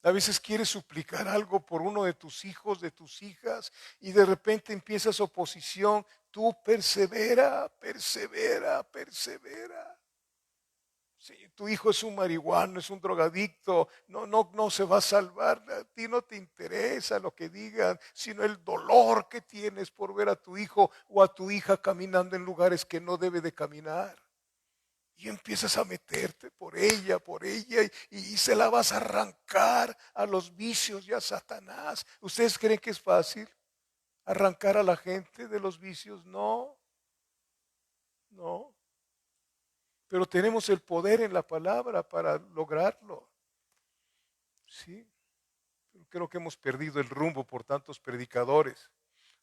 A veces quieres suplicar algo por uno de tus hijos, de tus hijas, y de repente empiezas oposición. Tú persevera, persevera, persevera. Si tu hijo es un marihuano, es un drogadicto, no se va a salvar. A ti no te interesa lo que digan, sino el dolor que tienes por ver a tu hijo o a tu hija caminando en lugares que no debe de caminar. Y empiezas a meterte por ella, y se la vas a arrancar a los vicios y a Satanás. ¿Ustedes creen que es fácil arrancar a la gente de los vicios? No, no. Pero tenemos el poder en la palabra para lograrlo. Sí, creo que hemos perdido el rumbo por tantos predicadores.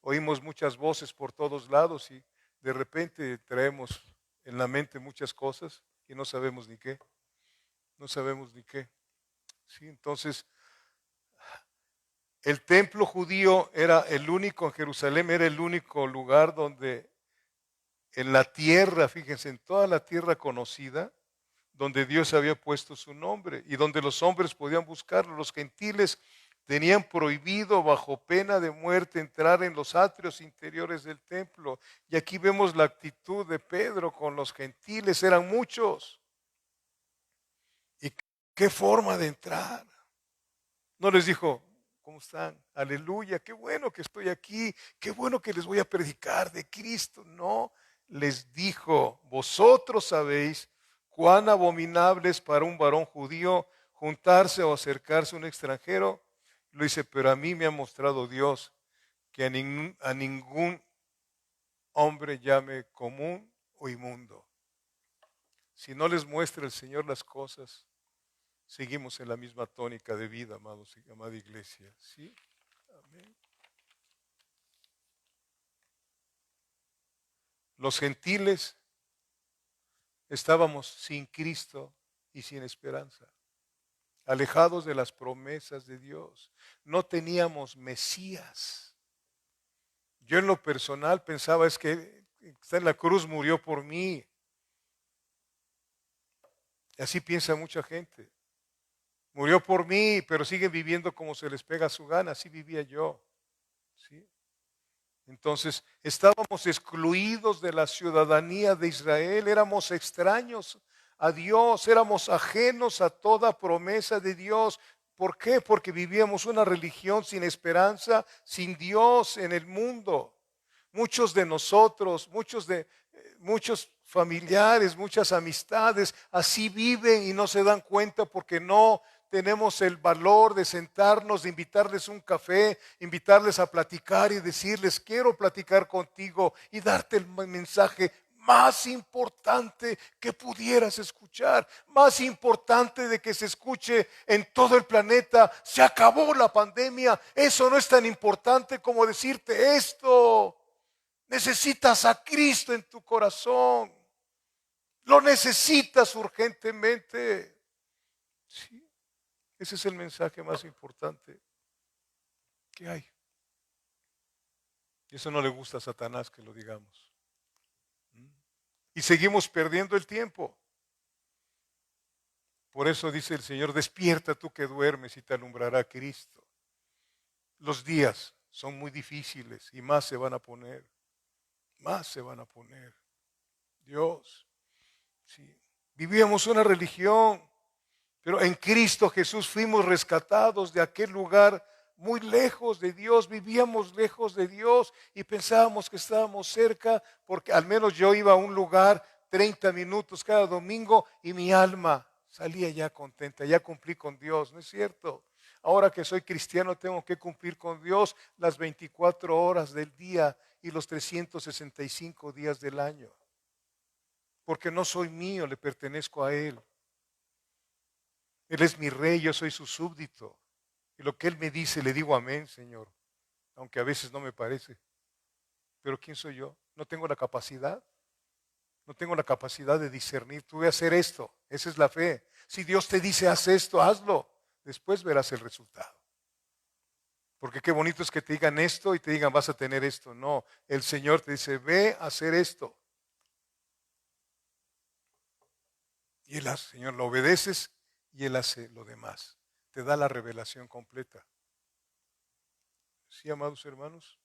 Oímos muchas voces por todos lados y de repente traemos en la mente muchas cosas y no sabemos ni qué. No sabemos ni qué. Sí, entonces, el templo judío era el único, en Jerusalén era el único lugar donde en la tierra, fíjense, en toda la tierra conocida, donde Dios había puesto su nombre y donde los hombres podían buscarlo. Los gentiles tenían prohibido bajo pena de muerte entrar en los atrios interiores del templo. Y aquí vemos la actitud de Pedro con los gentiles, eran muchos. ¿Y qué forma de entrar? No les dijo, ¿cómo están? Aleluya, qué bueno que estoy aquí, qué bueno que les voy a predicar de Cristo. No, les dijo, vosotros sabéis cuán abominable es para un varón judío juntarse o acercarse a un extranjero. Lo dice, pero a mí me ha mostrado Dios que a ningún hombre llame común o inmundo. Si no les muestra el Señor las cosas, seguimos en la misma tónica de vida, amados y amada iglesia. ¿Sí? Amén. Los gentiles estábamos sin Cristo y sin esperanza, alejados de las promesas de Dios. No teníamos Mesías. Yo en lo personal pensaba es que está en la cruz, murió por mí. Y así piensa mucha gente. Murió por mí, pero siguen viviendo como se les pega su gana. Así vivía yo. ¿Sí? Entonces, estábamos excluidos de la ciudadanía de Israel, éramos extraños a Dios, éramos ajenos a toda promesa de Dios. ¿Por qué? Porque vivíamos una religión sin esperanza, sin Dios en el mundo. Muchos de nosotros, muchos familiares, muchas amistades, así viven y no se dan cuenta porque no tenemos el valor de sentarnos, de invitarles un café, invitarles a platicar y decirles, quiero platicar contigo y darte el mensaje más importante que pudieras escuchar, más importante de que se escuche en todo el planeta. Se acabó la pandemia, eso no es tan importante como decirte esto. Necesitas a Cristo en tu corazón, lo necesitas urgentemente. Sí. Ese es el mensaje más importante que hay. Y eso no le gusta a Satanás que lo digamos. Y seguimos perdiendo el tiempo. Por eso dice el Señor, despierta tú que duermes y te alumbrará Cristo. Los días son muy difíciles y más se van a poner. Más se van a poner. Dios, sí. Vivíamos una religión, pero en Cristo Jesús fuimos rescatados de aquel lugar muy lejos de Dios. Vivíamos lejos de Dios y pensábamos que estábamos cerca, porque al menos yo iba a un lugar 30 minutos cada domingo y mi alma salía ya contenta, ya cumplí con Dios, ¿no es cierto? Ahora que soy cristiano tengo que cumplir con Dios las 24 horas del día y los 365 días del año. Porque no soy mío, le pertenezco a Él. Él es mi rey, yo soy su súbdito. Y lo que Él me dice, le digo amén, Señor. Aunque a veces no me parece. Pero ¿quién soy yo? No tengo la capacidad. No tengo la capacidad de discernir. Tú voy a hacer esto. Esa es la fe. Si Dios te dice, haz esto, hazlo. Después verás el resultado. Porque qué bonito es que te digan esto y te digan, vas a tener esto. No, el Señor te dice, ve a hacer esto. Y Él hace, Señor, lo obedeces y Él hace lo demás. Te da la revelación completa. Sí, amados hermanos.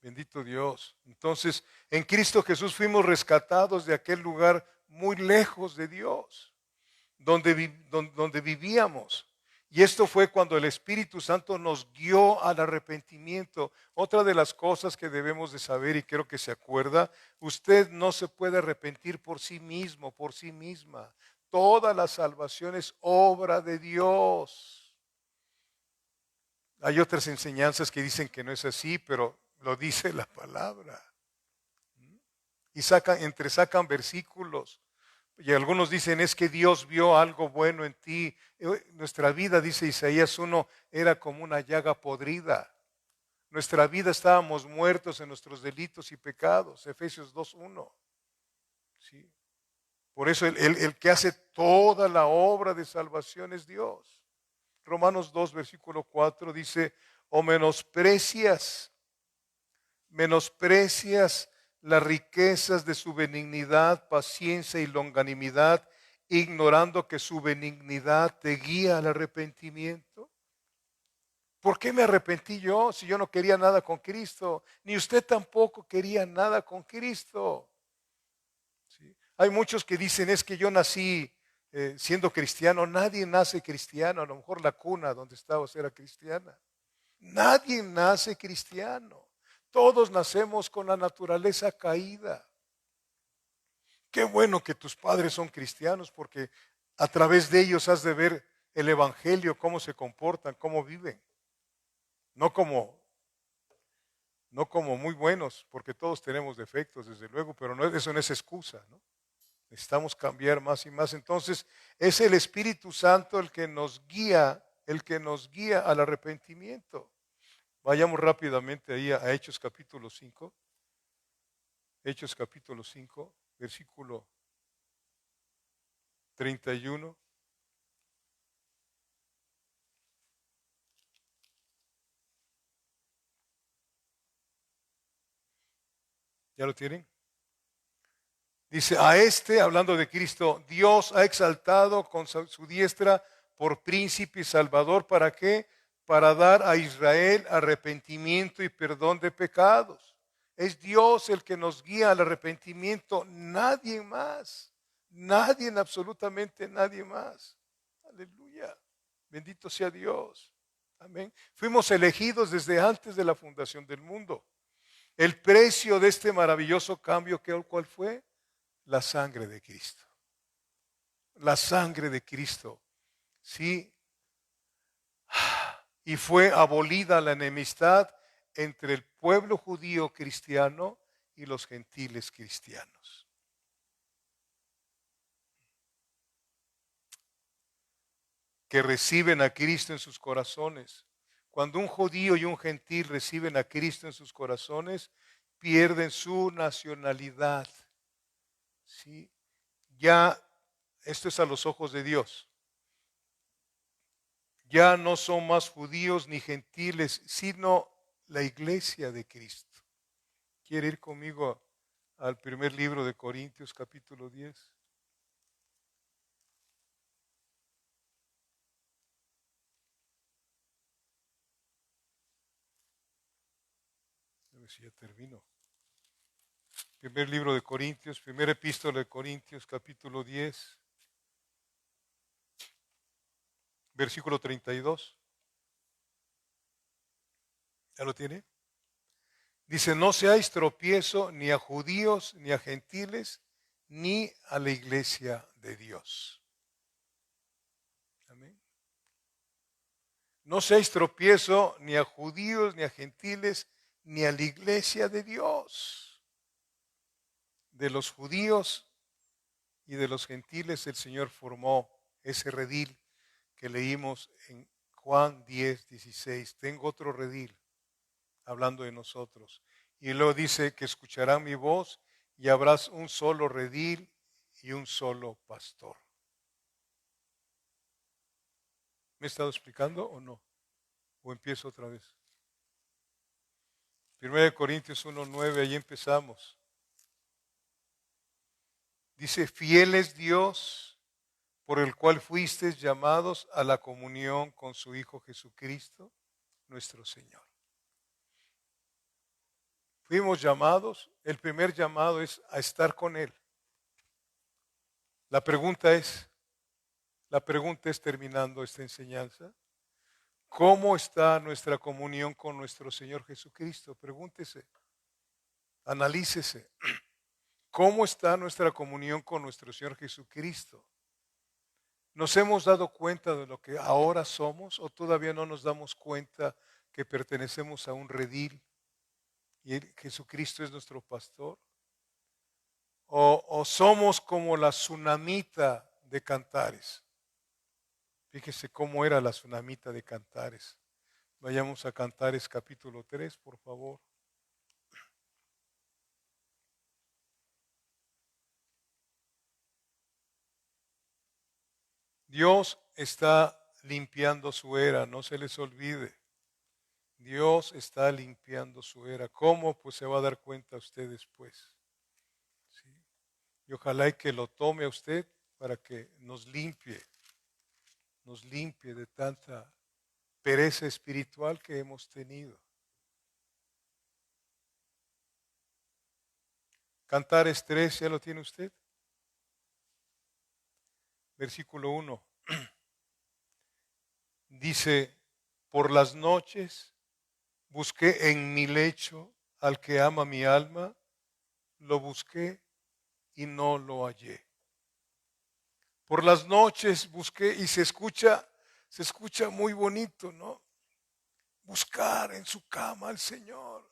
Bendito Dios. Entonces, en Cristo Jesús fuimos rescatados de aquel lugar muy lejos de Dios, donde vivíamos. Y esto fue cuando el Espíritu Santo nos guió al arrepentimiento. Otra de las cosas que debemos de saber, y creo que se acuerda, usted no se puede arrepentir por sí mismo, por sí misma. Toda la salvación es obra de Dios. Hay otras enseñanzas que dicen que no es así, pero lo dice la palabra. Y entresacan versículos. Y algunos dicen, es que Dios vio algo bueno en ti. Nuestra vida, dice Isaías 1, era como una llaga podrida. Nuestra vida estábamos muertos en nuestros delitos y pecados. Efesios 2:1. ¿Sí? Por eso el que hace toda la obra de salvación es Dios. Romanos 2, versículo 4 dice, o menosprecias las riquezas de su benignidad, paciencia y longanimidad, ignorando que su benignidad te guía al arrepentimiento. ¿Por qué me arrepentí yo si yo no quería nada con Cristo? Ni usted tampoco quería nada con Cristo. ¿Sí? Hay muchos que dicen, es que yo nací siendo cristiano. Nadie nace cristiano. A lo mejor la cuna donde estabas era cristiana. Nadie nace cristiano. Todos nacemos con la naturaleza caída. Qué bueno que tus padres son cristianos porque a través de ellos has de ver el evangelio, cómo se comportan, cómo viven. No como muy buenos, porque todos tenemos defectos, desde luego, pero eso no es excusa, ¿no? Necesitamos cambiar más y más. Entonces, es el Espíritu Santo el que nos guía al arrepentimiento. Vayamos rápidamente ahí a Hechos capítulo 5. Hechos capítulo 5, versículo 31. ¿Ya lo tienen? Dice, hablando de Cristo, Dios ha exaltado con su diestra por príncipe y salvador. ¿Para qué? Para dar a Israel arrepentimiento y perdón de pecados. Es Dios el que nos guía al arrepentimiento, nadie más. Nadie, absolutamente nadie más. Aleluya. Bendito sea Dios. Amén. Fuimos elegidos desde antes de la fundación del mundo. El precio de este maravilloso cambio, ¿cuál fue? La sangre de Cristo. La sangre de Cristo. Sí. Y fue abolida la enemistad entre el pueblo judío cristiano y los gentiles cristianos. Que reciben a Cristo en sus corazones. Cuando un judío y un gentil reciben a Cristo en sus corazones, pierden su nacionalidad. ¿Sí? Ya, esto es a los ojos de Dios. Ya no son más judíos ni gentiles, sino la iglesia de Cristo. ¿Quiere ir conmigo al primer libro de Corintios, capítulo 10? A ver si ya termino. Primer libro de Corintios, primera epístola de Corintios, capítulo 10, versículo 32. ¿Ya lo tiene? Dice, no seáis tropiezo ni a judíos, ni a gentiles, ni a la iglesia de Dios. Amén. No seáis tropiezo ni a judíos, ni a gentiles, ni a la iglesia de Dios. De los judíos y de los gentiles el Señor formó ese redil que leímos en Juan 10, 16. Tengo otro redil hablando de nosotros. Y luego dice que escucharán mi voz y habrá un solo redil y un solo pastor. ¿Me he estado explicando o no? ¿O empiezo otra vez? 1 Corintios 1:9, ahí empezamos. Dice, fiel es Dios por el cual fuisteis llamados a la comunión con su Hijo Jesucristo, nuestro Señor. Fuimos llamados, el primer llamado es a estar con Él. La pregunta es terminando esta enseñanza, ¿cómo está nuestra comunión con nuestro Señor Jesucristo? Pregúntese, analícese, ¿cómo está nuestra comunión con nuestro Señor Jesucristo? ¿Nos hemos dado cuenta de lo que ahora somos o todavía no nos damos cuenta que pertenecemos a un redil y Jesucristo es nuestro pastor? ¿O somos como la tsunamita de Cantares? Fíjese cómo era la tsunamita de Cantares. Vayamos a Cantares capítulo 3, por favor. Dios está limpiando su era, no se les olvide. Dios está limpiando su era. ¿Cómo? Pues se va a dar cuenta usted después. ¿Sí? Y ojalá y que lo tome a usted para que nos limpie de tanta pereza espiritual que hemos tenido. Cantares 3, ¿ya lo tiene usted? Versículo 1. Dice, por las noches busqué en mi lecho al que ama mi alma, lo busqué y no lo hallé. Por las noches busqué y se escucha muy bonito, ¿no? Buscar en su cama al Señor.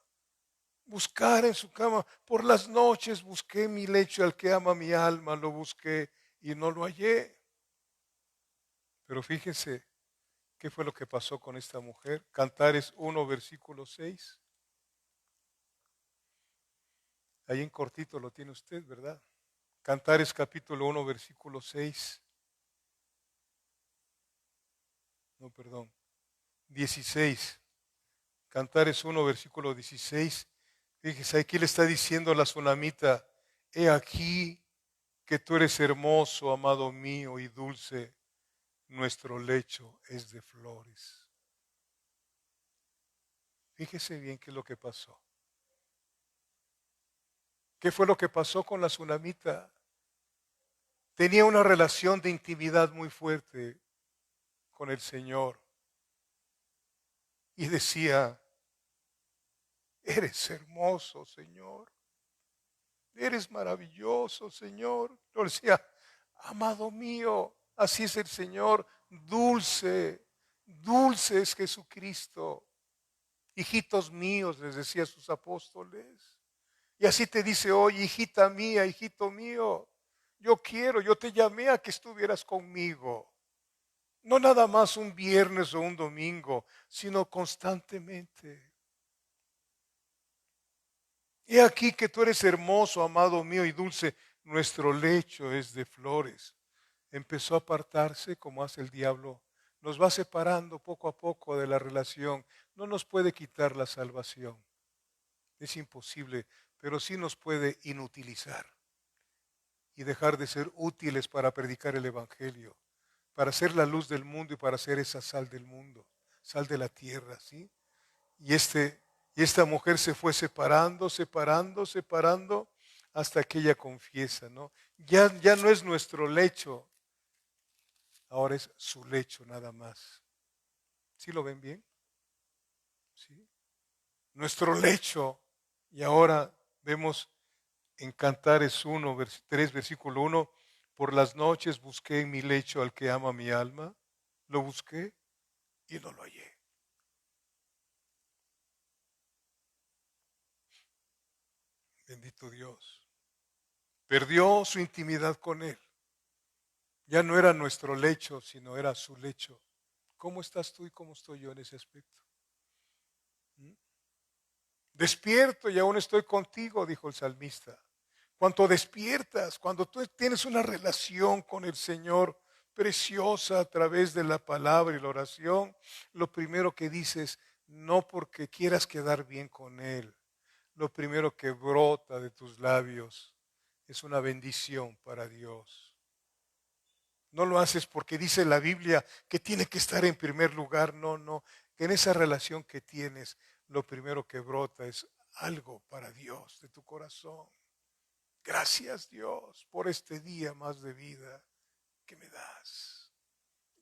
Buscar en su cama. Por las noches busqué mi lecho al que ama mi alma, lo busqué y no lo hallé. Pero fíjense qué fue lo que pasó con esta mujer. Cantares 1, versículo 6. Ahí en cortito lo tiene usted, ¿verdad? Cantares capítulo 1, versículo 6. No, perdón. 16. Cantares 1, versículo 16. Fíjese, aquí le está diciendo la tsunamita, he aquí que tú eres hermoso, amado mío, y dulce, nuestro lecho es de flores. Fíjese bien qué es lo que pasó. ¿Qué fue lo que pasó con la tsunamita? Tenía una relación de intimidad muy fuerte con el Señor. Y decía, eres hermoso, Señor. Eres maravilloso, Señor. Lo decía, amado mío, así es el Señor. Dulce, dulce es Jesucristo. Hijitos míos, les decía a sus apóstoles. Y así te dice hoy, hijita mía, hijito mío. Yo te llamé a que estuvieras conmigo. No nada más un viernes o un domingo, sino constantemente. He aquí que tú eres hermoso, amado mío y dulce, nuestro lecho es de flores. Empezó a apartarse como hace el diablo. Nos va separando poco a poco de la relación. No nos puede quitar la salvación. Es imposible pero sí nos puede inutilizar y dejar de ser útiles para predicar el Evangelio, para ser la luz del mundo y para ser esa sal del mundo, sal de la tierra, ¿sí? Y, y esta mujer se fue separando, hasta que ella confiesa, ¿no? Ya no es nuestro lecho, ahora es su lecho nada más. ¿Sí lo ven bien? ¿Sí? Nuestro lecho. Y ahora vemos en Cantares 1, 3, versículo 1, por las noches busqué en mi lecho al que ama mi alma, lo busqué y no lo hallé. Bendito Dios. Perdió su intimidad con Él. Ya no era nuestro lecho, sino era su lecho. ¿Cómo estás tú y cómo estoy yo en ese aspecto? ¿Mm? Despierto y aún estoy contigo, dijo el salmista. Cuando despiertas, cuando tú tienes una relación con el Señor preciosa a través de la palabra y la oración, lo primero que dices, no porque quieras quedar bien con Él, lo primero que brota de tus labios es una bendición para Dios. No lo haces porque dice la Biblia que tiene que estar en primer lugar. No, no. En esa relación que tienes, lo primero que brota es algo para Dios de tu corazón. Gracias Dios por este día más de vida que me das.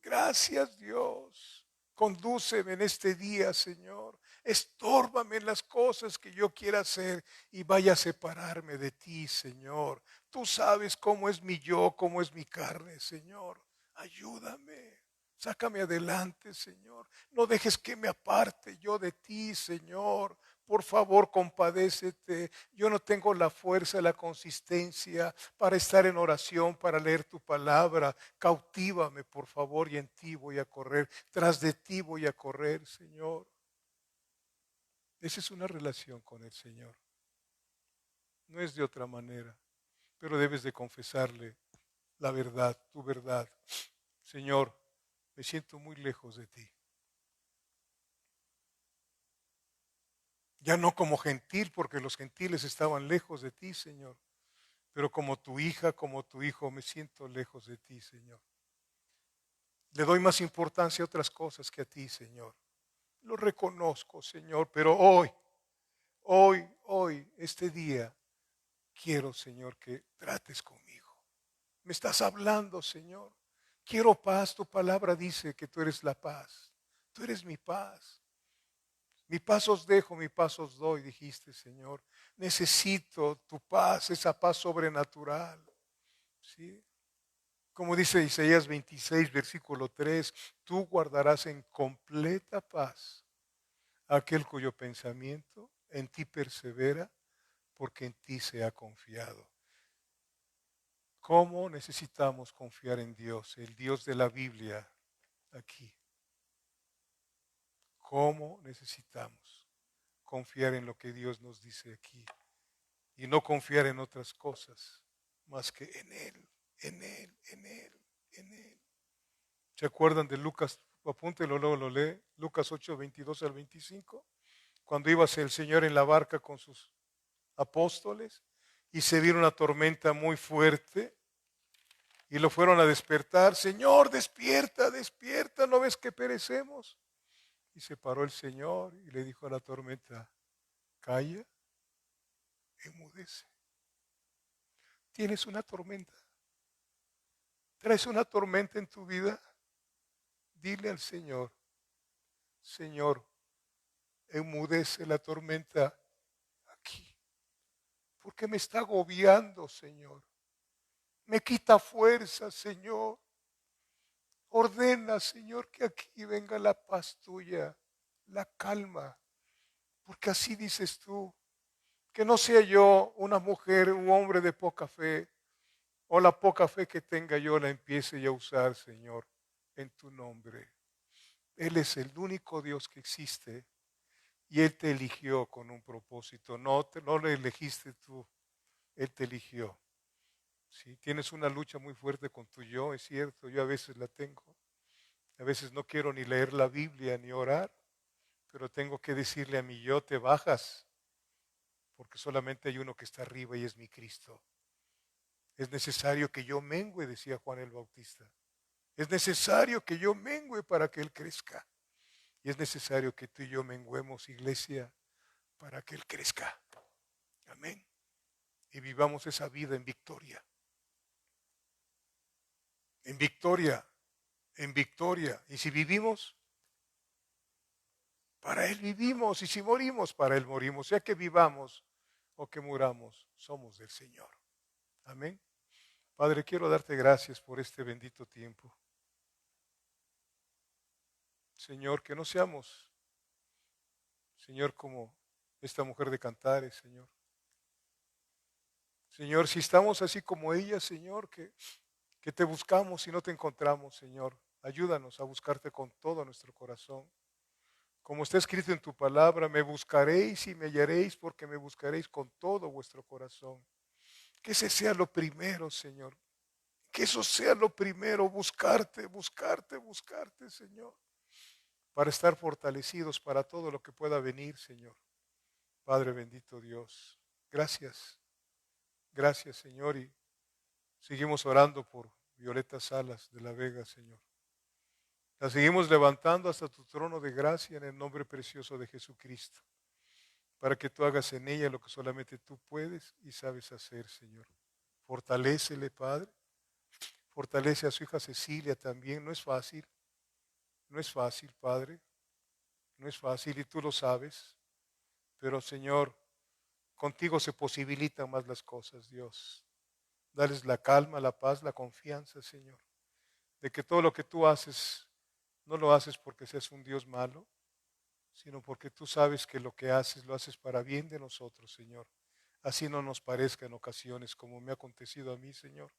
Gracias Dios. Condúceme en este día, Señor. Estórbame en las cosas que yo quiera hacer y vaya a separarme de ti, Señor. Tú sabes cómo es mi yo, cómo es mi carne, Señor. Ayúdame. Sácame adelante, Señor. No dejes que me aparte yo de ti, Señor. Por favor, compadécete. Yo no tengo la fuerza, la consistencia para estar en oración, para leer tu palabra. Cautívame, por favor, y en ti voy a correr. Tras de ti voy a correr, Señor. Esa es una relación con el Señor. No es de otra manera, pero debes de confesarle la verdad, tu verdad. Señor, me siento muy lejos de ti. Ya no como gentil, porque los gentiles estaban lejos de ti, Señor. Pero como tu hija, como tu hijo, me siento lejos de ti, Señor. Le doy más importancia a otras cosas que a ti, Señor. Lo reconozco, Señor, pero hoy, este día, quiero, Señor, que trates conmigo. Me estás hablando, Señor. Quiero paz. Tu palabra dice que tú eres la paz. Tú eres mi paz. Mi paz os dejo, mi paz os doy, dijiste, Señor. Necesito tu paz, esa paz sobrenatural. ¿Sí? Como dice Isaías 26, versículo 3, tú guardarás en completa paz aquel cuyo pensamiento en ti persevera, porque en ti se ha confiado. ¿Cómo necesitamos confiar en Dios, el Dios de la Biblia aquí? ¿Cómo necesitamos confiar en lo que Dios nos dice aquí y no confiar en otras cosas más que en Él, en Él, en Él, en Él? ¿Se acuerdan de Lucas? Apúntelo, luego lo lee. Lucas 8, 22 al 25. Cuando iba el Señor en la barca con sus apóstoles y se vino una tormenta muy fuerte y lo fueron a despertar. Señor, despierta, despierta, ¿no ves que perecemos? Y se paró el Señor y le dijo a la tormenta, calla, enmudece. Tienes una tormenta. ¿Traes una tormenta en tu vida? Dile al Señor, Señor, enmudece la tormenta aquí, porque me está agobiando, Señor. Me quita fuerza, Señor. Ordena, Señor, que aquí venga la paz tuya, la calma, porque así dices tú, que no sea yo una mujer, un hombre de poca fe, o la poca fe que tenga yo la empiece ya a usar, Señor, en tu nombre. Él es el único Dios que existe y Él te eligió con un propósito. No le elegiste tú, Él te eligió. Si tienes una lucha muy fuerte con tu yo, es cierto, yo a veces la tengo. A veces no quiero ni leer la Biblia ni orar, pero tengo que decirle a mi yo, te bajas, porque solamente hay uno que está arriba y es mi Cristo. Es necesario que yo mengüe, decía Juan el Bautista. Es necesario que yo mengüe para que Él crezca. Y es necesario que tú y yo menguemos, iglesia, para que Él crezca. Amén. Y vivamos esa vida en victoria. En victoria, en victoria. Y si vivimos, para Él vivimos. Y si morimos, para Él morimos. Sea que vivamos o que muramos, somos del Señor. Amén. Padre, quiero darte gracias por este bendito tiempo. Señor, que no seamos, Señor, como esta mujer de Cantares, Señor. Señor, si estamos así como ella, Señor, que te buscamos y no te encontramos, Señor, ayúdanos a buscarte con todo nuestro corazón. Como está escrito en tu palabra, me buscaréis y me hallaréis porque me buscaréis con todo vuestro corazón. Que ese sea lo primero, Señor. Que eso sea lo primero, buscarte, buscarte, buscarte, Señor. Para estar fortalecidos para todo lo que pueda venir, Señor. Padre bendito Dios, gracias, gracias, Señor, y seguimos orando por Violeta Salas de la Vega, Señor. La seguimos levantando hasta tu trono de gracia en el nombre precioso de Jesucristo, para que tú hagas en ella lo que solamente tú puedes y sabes hacer, Señor. Fortalécele, Padre. Fortalece a su hija Cecilia también. No es fácil, no es fácil, Padre. No es fácil y tú lo sabes. Pero, Señor, contigo se posibilitan más las cosas, Dios. Dales la calma, la paz, la confianza, Señor, de que todo lo que tú haces, no lo haces porque seas un Dios malo, sino porque tú sabes que lo que haces lo haces para bien de nosotros, Señor. Así no nos parezca en ocasiones como me ha acontecido a mí, Señor.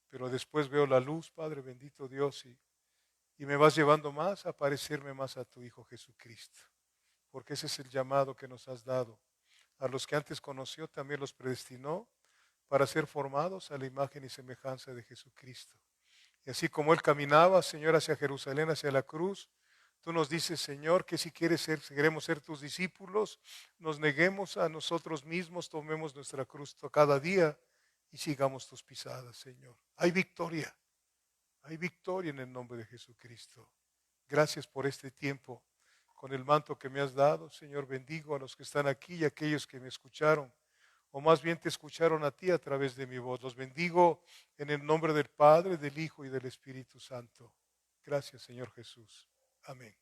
Pero después veo la luz, Padre bendito Dios, y me vas llevando más a parecerme más a tu Hijo Jesucristo. Porque ese es el llamado que nos has dado. A los que antes conoció también los predestinó para ser formados a la imagen y semejanza de Jesucristo. Y así como Él caminaba, Señor, hacia Jerusalén, hacia la cruz, tú nos dices, Señor, que si queremos ser tus discípulos, nos neguemos a nosotros mismos, tomemos nuestra cruz cada día y sigamos tus pisadas, Señor. Hay victoria en el nombre de Jesucristo. Gracias por este tiempo. Con el manto que me has dado, Señor, bendigo a los que están aquí y a aquellos que me escucharon, o más bien te escucharon a ti a través de mi voz. Los bendigo en el nombre del Padre, del Hijo y del Espíritu Santo. Gracias, Señor Jesús. Amén.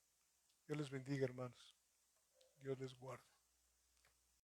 Dios les bendiga, hermanos. Dios les guarde.